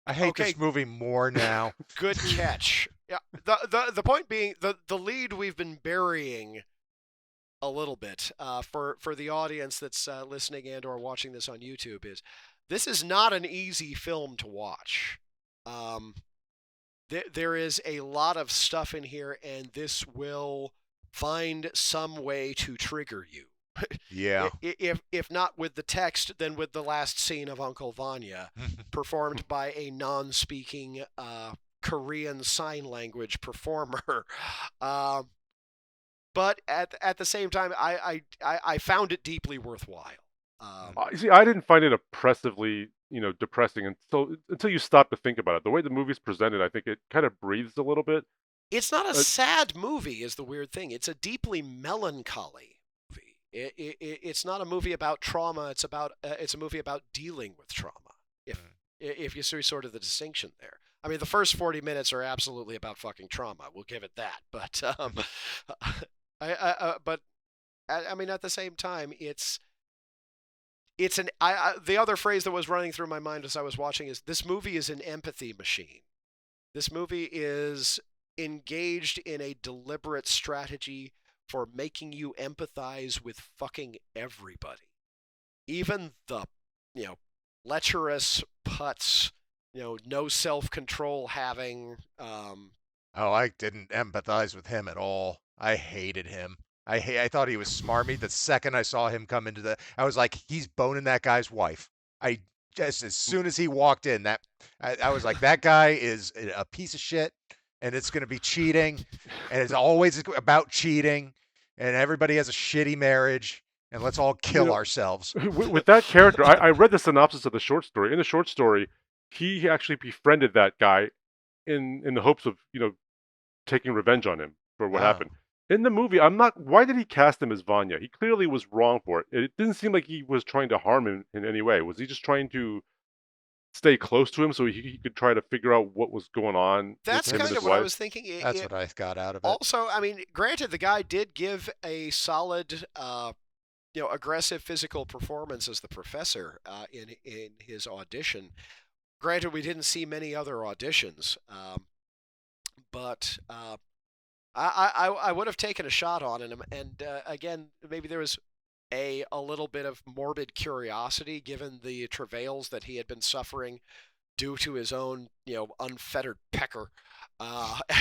I hate this movie more now. Good catch. Yeah. The point being, the lead we've been burying a little bit for the audience that's listening and or watching this on YouTube is this is not an easy film to watch. There is a lot of stuff in here, and this will find some way to trigger you. Yeah. If not with the text, then with the last scene of Uncle Vanya, performed by a non-speaking Korean sign language performer. But at the same time, I found it deeply worthwhile. See, I didn't find it oppressively, depressing until you stop to think about it. The way the movie's presented, I think it kind of breathes a little bit. It's not a sad movie, is the weird thing. It's a deeply melancholy movie. It's not a movie about trauma. It's a movie about dealing with trauma. If you see sort of the distinction there. I mean, the first 40 minutes are absolutely about fucking trauma. We'll give it that. But I mean, at the same time, the other phrase that was running through my mind as I was watching is this movie is an empathy machine. This movie is engaged in a deliberate strategy for making you empathize with fucking everybody. Even the, lecherous putz, no self-control having. I didn't empathize with him at all. I hated him. I thought he was smarmy. The second I saw him come into I was like, he's boning that guy's wife. As soon as he walked in, I was like, that guy is a piece of shit, and it's going to be cheating, and it's always about cheating, and everybody has a shitty marriage, and let's all kill ourselves. With that character, I read the synopsis of the short story. In the short story, he actually befriended that guy in the hopes of, taking revenge on him for what happened. In the movie, why did he cast him as Vanya? He clearly was wrong for it. It didn't seem like he was trying to harm him in any way. Was he just trying to stay close to him so he could try to figure out what was going on? That's kind of what I was thinking. That's what I got out of it. Also, I mean, granted, the guy did give a solid, aggressive physical performance as the professor in his audition. Granted, we didn't see many other auditions, but I would have taken a shot on him. And again, maybe there was a little bit of morbid curiosity given the travails that he had been suffering due to his own, unfettered pecker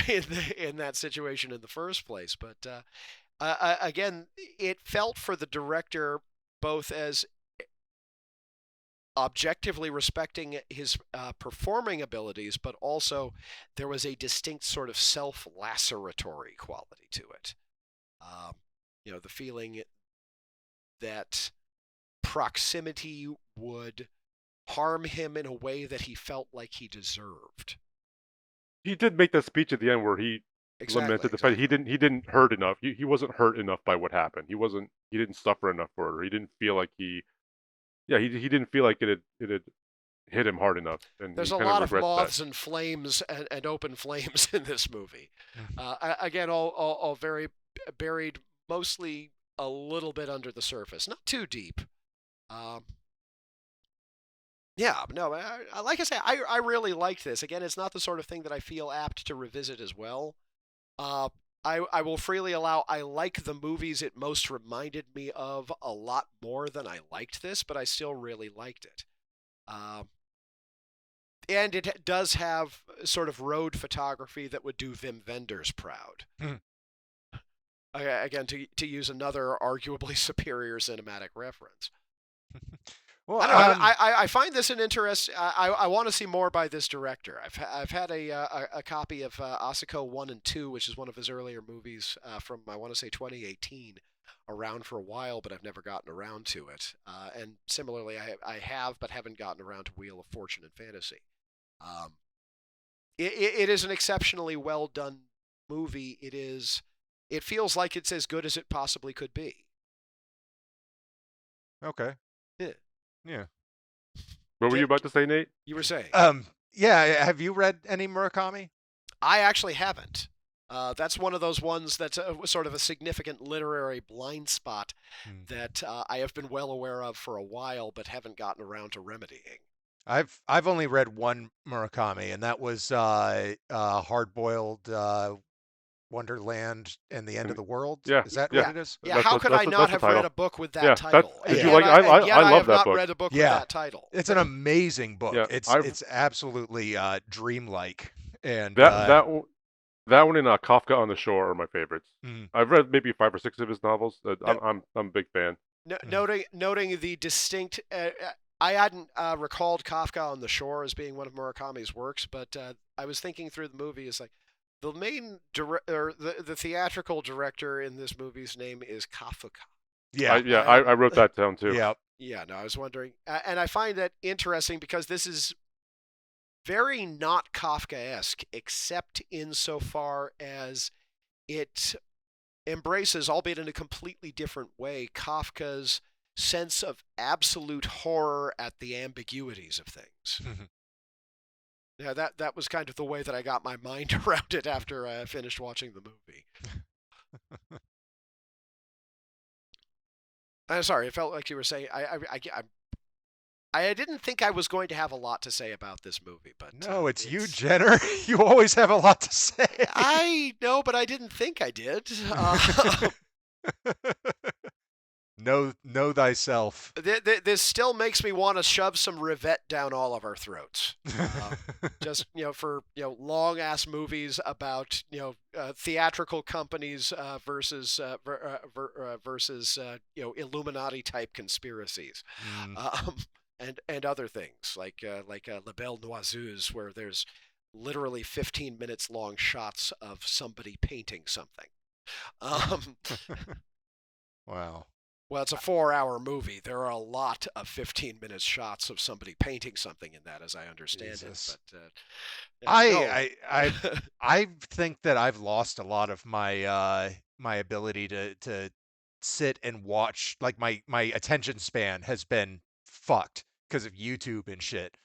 in that situation in the first place. But again, it felt for the director both as objectively respecting his performing abilities, but also there was a distinct sort of self-laceratory quality to it. The feeling that proximity would harm him in a way that he felt like he deserved. He did make that speech at the end where he lamented the fact he didn't hurt enough. He wasn't hurt enough by what happened. He didn't suffer enough for it. He didn't feel like he didn't feel like it had hit him hard enough. And there's a lot of moths and flames and open flames in this movie. Again, all very buried, mostly a little bit under the surface, not too deep. Like I say, I really liked this. Again, it's not the sort of thing that I feel apt to revisit as well. I will freely allow I like the movies it most reminded me of a lot more than I liked this, but I still really liked it. And it does have sort of road photography that would do Wim Wenders proud. Hmm. Again, to use another arguably superior cinematic reference. Well, I don't know. I find this an interest. I want to see more by this director. I've had a copy of Asako 1 and 2, which is one of his earlier movies from, I want to say, 2018, around for a while, but I've never gotten around to it. And similarly, I have, but haven't gotten around to Wheel of Fortune and Fantasy. It is an exceptionally well done movie. It feels like it's as good as it possibly could be. okay. Yeah. Yeah. What were you about to say, Nate? You were saying? Yeah. Have you read any Murakami? I actually haven't. That's one of those ones that's sort of a significant literary blind spot that I have been well aware of for a while, but haven't gotten around to remedying. I've only read one Murakami, and that was Hard Boiled Wonderland and the End of the World. Yeah, Is that yeah. what it is? Yeah, how could I not have read a book with that Yeah, title? did you like- I yet I love have that not book. read a book Yeah. with that title. It's an amazing book. Yeah, It's absolutely dreamlike, and that one and Kafka on the Shore are my favorites. Mhm. I've read maybe 5 or 6 of his novels. No. I'm a big fan. Noting the distinct. I hadn't recalled Kafka on the Shore as being one of Murakami's works, but I was thinking through the movie. It's like the main the theatrical director in this movie's name is Kafka. yeah, I wrote that down too. yeah. Yeah, no, I was wondering, and I find that interesting because this is very not Kafkaesque, except insofar as it embraces, albeit in a completely different way, Kafka's sense of absolute horror at the ambiguities of things. Yeah, that was kind of the way that I got my mind around it after I finished watching the movie. I'm sorry, it felt like you were saying I didn't think I was going to have a lot to say about this movie, but No, it's you, Jenner. You always have a lot to say. I know, but I didn't think I did. Know thyself. This still makes me want to shove some Rivette down all of our throats. Just for long ass movies about theatrical companies versus Illuminati type conspiracies. And other things like La Belle Noiseuse, where there's literally 15 minutes long shots of somebody painting something. Wow. Well, it's a 4-hour movie. There are a lot of 15-minute shots of somebody painting something in that, as I understand Jesus. it. But I think that I've lost a lot of my my ability to sit and watch. Like my attention span has been fucked because of YouTube and shit.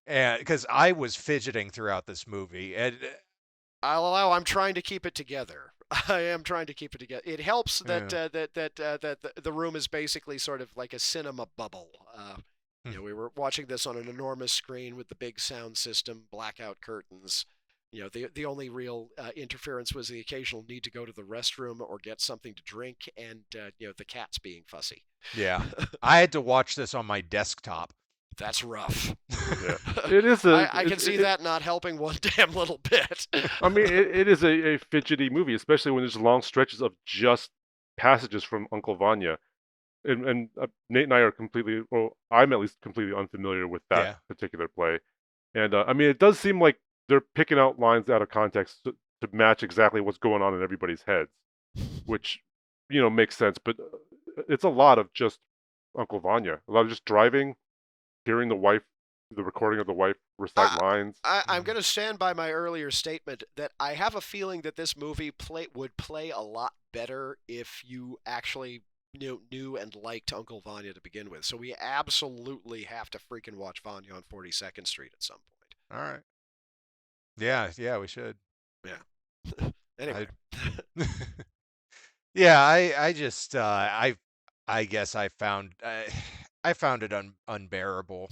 And because I was fidgeting throughout this movie, and I'll allow. I'm trying to keep it together. I am trying to keep it together. It helps that that the room is basically sort of like a cinema bubble. We were watching this on an enormous screen with the big sound system, blackout curtains. The only real interference was the occasional need to go to the restroom or get something to drink, and the cats being fussy. yeah, I had to watch this on my desktop. That's rough. Yeah. It is I can see that not helping one damn little bit. I mean, it is a fidgety movie, especially when there's long stretches of just passages from Uncle Vanya. And Nate and I are completely, well, I'm at least completely unfamiliar with that particular play. And I mean, it does seem like they're picking out lines out of context to match exactly what's going on in everybody's heads, which, makes sense. But it's a lot of just Uncle Vanya, a lot of just driving, hearing the recording of the wife recite lines. I'm going to stand by my earlier statement that I have a feeling that this movie would play a lot better if you actually knew and liked Uncle Vanya to begin with. So we absolutely have to freaking watch Vanya on 42nd Street at some point. All right. Yeah, we should. Yeah. Anyway. Yeah, I just I guess I found it unbearable.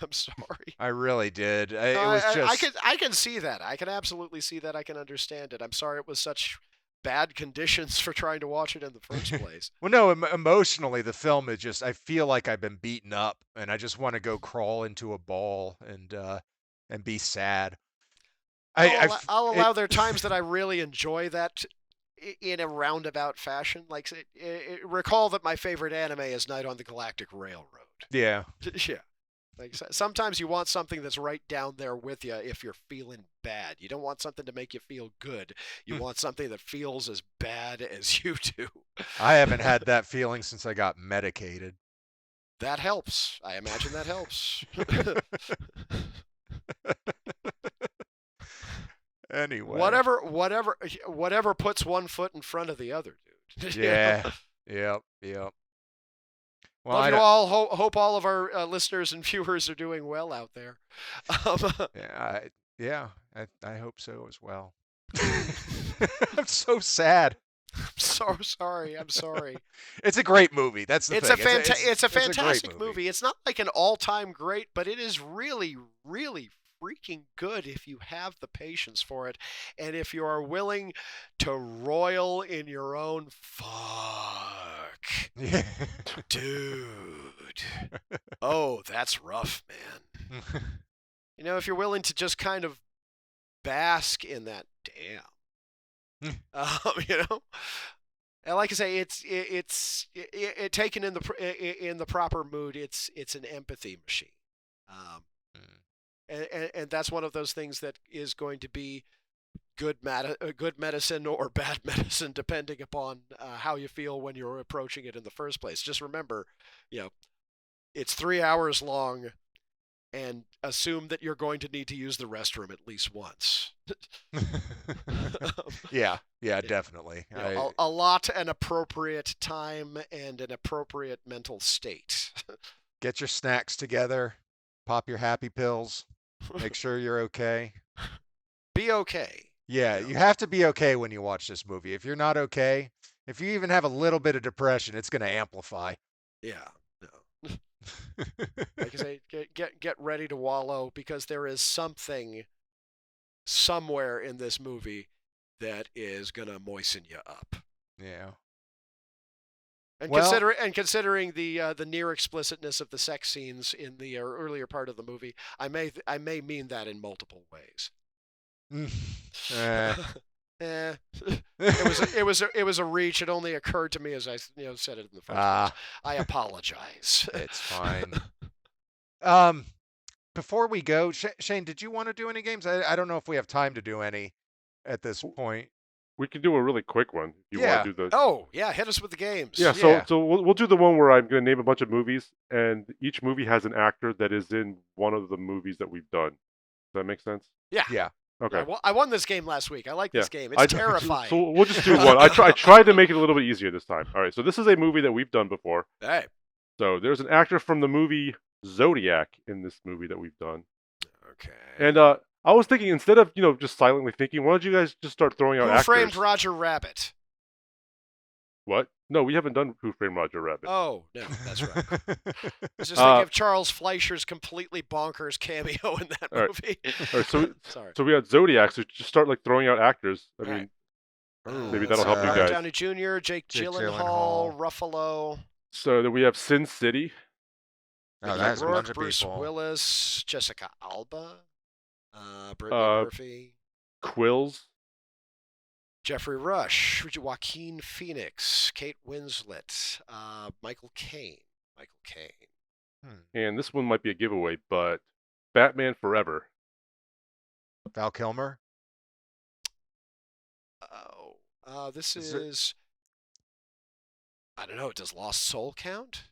I'm sorry. I really did. It was just. I can see that. I can absolutely see that. I can understand it. I'm sorry it was such bad conditions for trying to watch it in the first place. Well, no, emotionally, the film is just. I feel like I've been beaten up, and I just want to go crawl into a ball and and be sad. I'll allow there are times that I really enjoy that in a roundabout fashion. Like, recall that my favorite anime is Night on the Galactic Railroad. Yeah. Yeah. Like, sometimes you want something that's right down there with you if you're feeling bad. You don't want something to make you feel good. You want something that feels as bad as you do. I haven't had that feeling since I got medicated. That helps. I imagine that helps. Anyway. Whatever puts one foot in front of the other, dude. Yeah. Yep. Well, Love you all. Hope all of our listeners and viewers are doing well out there. I hope so as well. I'm so sad. I'm so sorry. I'm sorry. It's a great movie. That's the thing. It's a fantastic great movie. It's not like an all-time great, but it is really, really freaking good if you have the patience for it, and if you are willing to roil in your own fuck. Yeah. Dude. Oh, that's rough, man. If you're willing to just kind of bask in that, damn. And like I say, it's taken in the proper mood. It's an empathy machine. And that's one of those things that is going to be good medicine or bad medicine, depending upon how you feel when you're approaching it in the first place. Just remember, it's 3 hours long, and assume that you're going to need to use the restroom at least once. Yeah, definitely. A lot, an appropriate time, and an appropriate mental state. Get your snacks together, pop your happy pills, make sure you're okay. Be okay. Yeah, you have to be okay when you watch this movie. If you're not okay, if you even have a little bit of depression, it's going to amplify. Yeah. No. Like I say, get ready to wallow, because there is something somewhere in this movie that is gonna moisten you up. Yeah. And considering the near explicitness of the sex scenes in the earlier part of the movie, I may mean that in multiple ways. It was a reach. It only occurred to me as I said it in the first place. I apologize. It's fine. Before we go, Shane, did you want to do any games? I don't know if we have time to do any at this point. We could do a really quick one. If you want to do the. Oh yeah, hit us with the games. Yeah, so we'll do the one where I'm going to name a bunch of movies, and each movie has an actor that is in one of the movies that we've done. Does that make sense? Yeah. Okay. I won this game last week. I like this game. It's terrifying. So we'll just do one. I tried to make it a little bit easier this time. All right. So this is a movie that we've done before. Hey. So there's an actor from the movie Zodiac in this movie that we've done. Okay. And I was thinking, instead of just silently thinking, why don't you guys just start throwing out actors? Who Framed Roger Rabbit? What? No, we haven't done Who Framed Roger Rabbit. Oh, no, that's right. I was just thinking of Charles Fleischer's completely bonkers cameo in that movie. All right, so sorry. So we had Zodiac, so just start throwing out actors. I mean, maybe that'll help you guys. Downey Jr., Jake Gyllenhaal, Ruffalo. So then we have Sin City. Oh, that's a bunch of Bruce people. Willis, Jessica Alba, Brittany Murphy, Quills. Jeffrey Rush, Joaquin Phoenix, Kate Winslet, Michael Caine. And this one might be a giveaway, but Batman Forever. Val Kilmer. This is I don't know. Does Lost Soul count?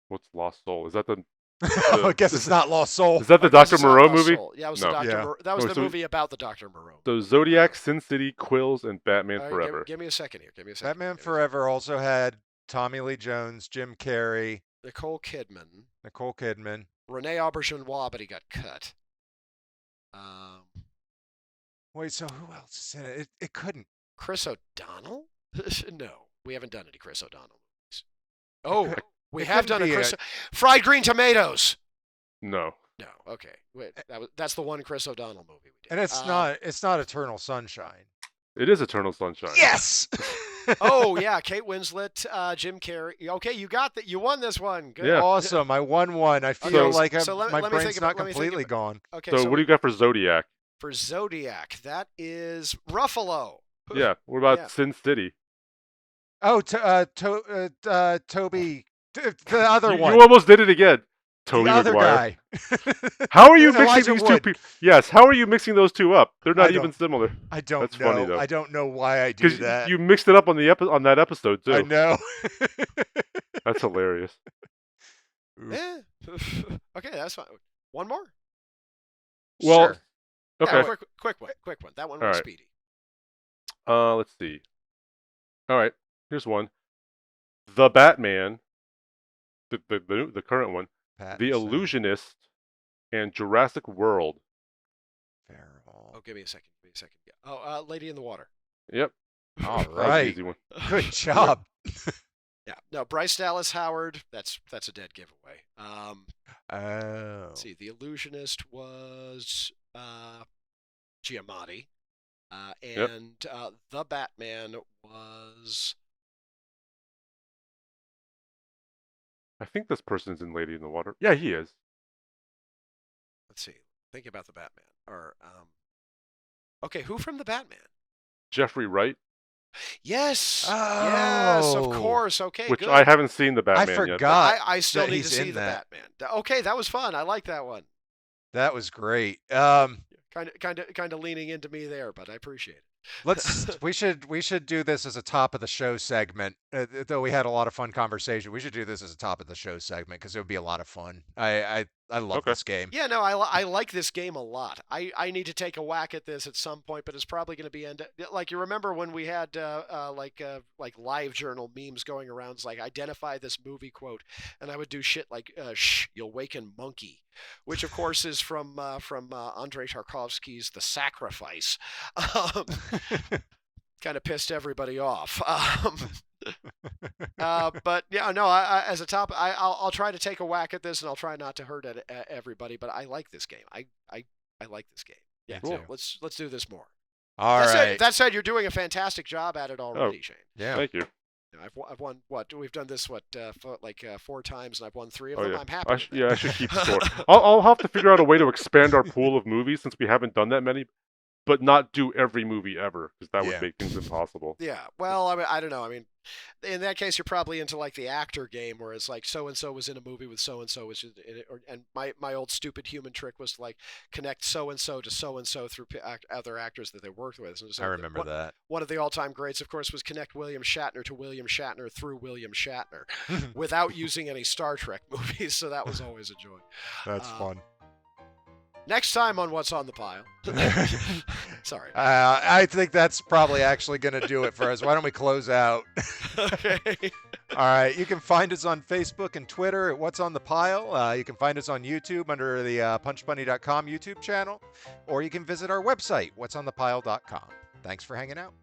What's Lost Soul? Is that the? I guess it's not Lost Soul. Is that the Dr. Moreau movie? Soul. Yeah, it was that was the movie about the Dr. Moreau. So Zodiac, Sin City, Quills, and Batman Forever. Give me a second here. Batman Forever also had Tommy Lee Jones, Jim Carrey, Nicole Kidman, Renee Auberjonois, but he got cut. Wait, so who else is in it? It couldn't. Chris O'Donnell? No, we haven't done any Chris O'Donnell movies. Oh, we have done a Chris. Fried Green Tomatoes. No. No. Okay. Wait, that's the one Chris O'Donnell movie we did. And it's not Eternal Sunshine. It is Eternal Sunshine. Yes. Oh yeah, Kate Winslet, Jim Carrey. Okay, you got that. You won this one. Good. Yeah. Awesome. I won one. I feel So- like my let me think brain's about- not let me think completely about- gone. Okay, So what do you got for Zodiac? for Zodiac? That is Ruffalo. Yeah. What about Yeah. Sin City? Oh, Toby, the other You one. almost did it again. Tobey the other Maguire. guy. How are you mixing Elijah these Wood. two people? Yes. How are you mixing those two up? They're not I even similar. I don't That's know. funny, though. I don't know why I do Because that. you mixed it up on the on that episode too. I know. That's hilarious. Eh. Okay, that's fine. One more. Well, Sure. okay. Yeah, quick one. That one All was right. speedy. Let's see. All right, here's one. The Batman, the current one, Pattinson, The Illusionist, and Jurassic World. Farrell. Oh, give me a second. Yeah. Oh, Lady in the Water. Yep. All That was an right. easy one. Good job. Yeah. No, Bryce Dallas Howard. That's a dead giveaway. Oh. Let's see. The Illusionist was Giamatti, and the Batman was. I think this person's in Lady in the Water. Yeah, he is. Let's see. Think about the Batman. Or okay, who from the Batman? Jeffrey Wright, Yes. Yes, of Oh. course. Okay, which good. I haven't seen the I Batman yet. forgot. I still that need he's to see in the that. Batman. Okay, that was fun. I like that one. That was great. Kind of leaning into me there, but I appreciate it. We should do this as a top of the show segment. Though we had a lot of fun conversation, we should do this as a top of the show segment because it would be a lot of fun. I love Okay. this game. Yeah, no, I like this game a lot. I need to take a whack at this at some point, but it's probably going to be like you remember when we had like live journal memes going around, it's like identify this movie quote, and I would do shit like "Shh, you'll waken monkey," which of course is from Andrei Tarkovsky's The Sacrifice. Kind of pissed everybody off. But yeah, no. As a top, I'll try to take a whack at this, and I'll try not to hurt everybody. But I like this game. I like this game. Yeah. Cool. So let's do this more. All right. That said, you're doing a fantastic job at it already, Shane. Yeah. Thank you. You know, I've won what? We've done this for 4 times, and I've won 3 of Oh, them. yeah. I'm happy. I should keep score. I'll have to figure out a way to expand our pool of movies since we haven't done that many, but not do every movie ever because that Yeah. would make things impossible. Yeah. Well, I mean, I don't know. I mean, in that case, you're probably into like the actor game, where it's like so and so was in a movie with so and so was in it, and my old stupid human trick was to like connect so and so to so and so through other actors that they worked with. So I remember that. One of the all-time greats, of course, was connect William Shatner to William Shatner through William Shatner without using any Star Trek movies. So that was always a joy. That's fun. Next time on What's on the Pile. Sorry. I think that's probably actually going to do it for us. Why don't we close out? Okay. All right. You can find us on Facebook and Twitter at What's on the Pile. You can find us on YouTube under the punchbunny.com YouTube channel, or you can visit our website, whatsonthepile.com. Thanks for hanging out.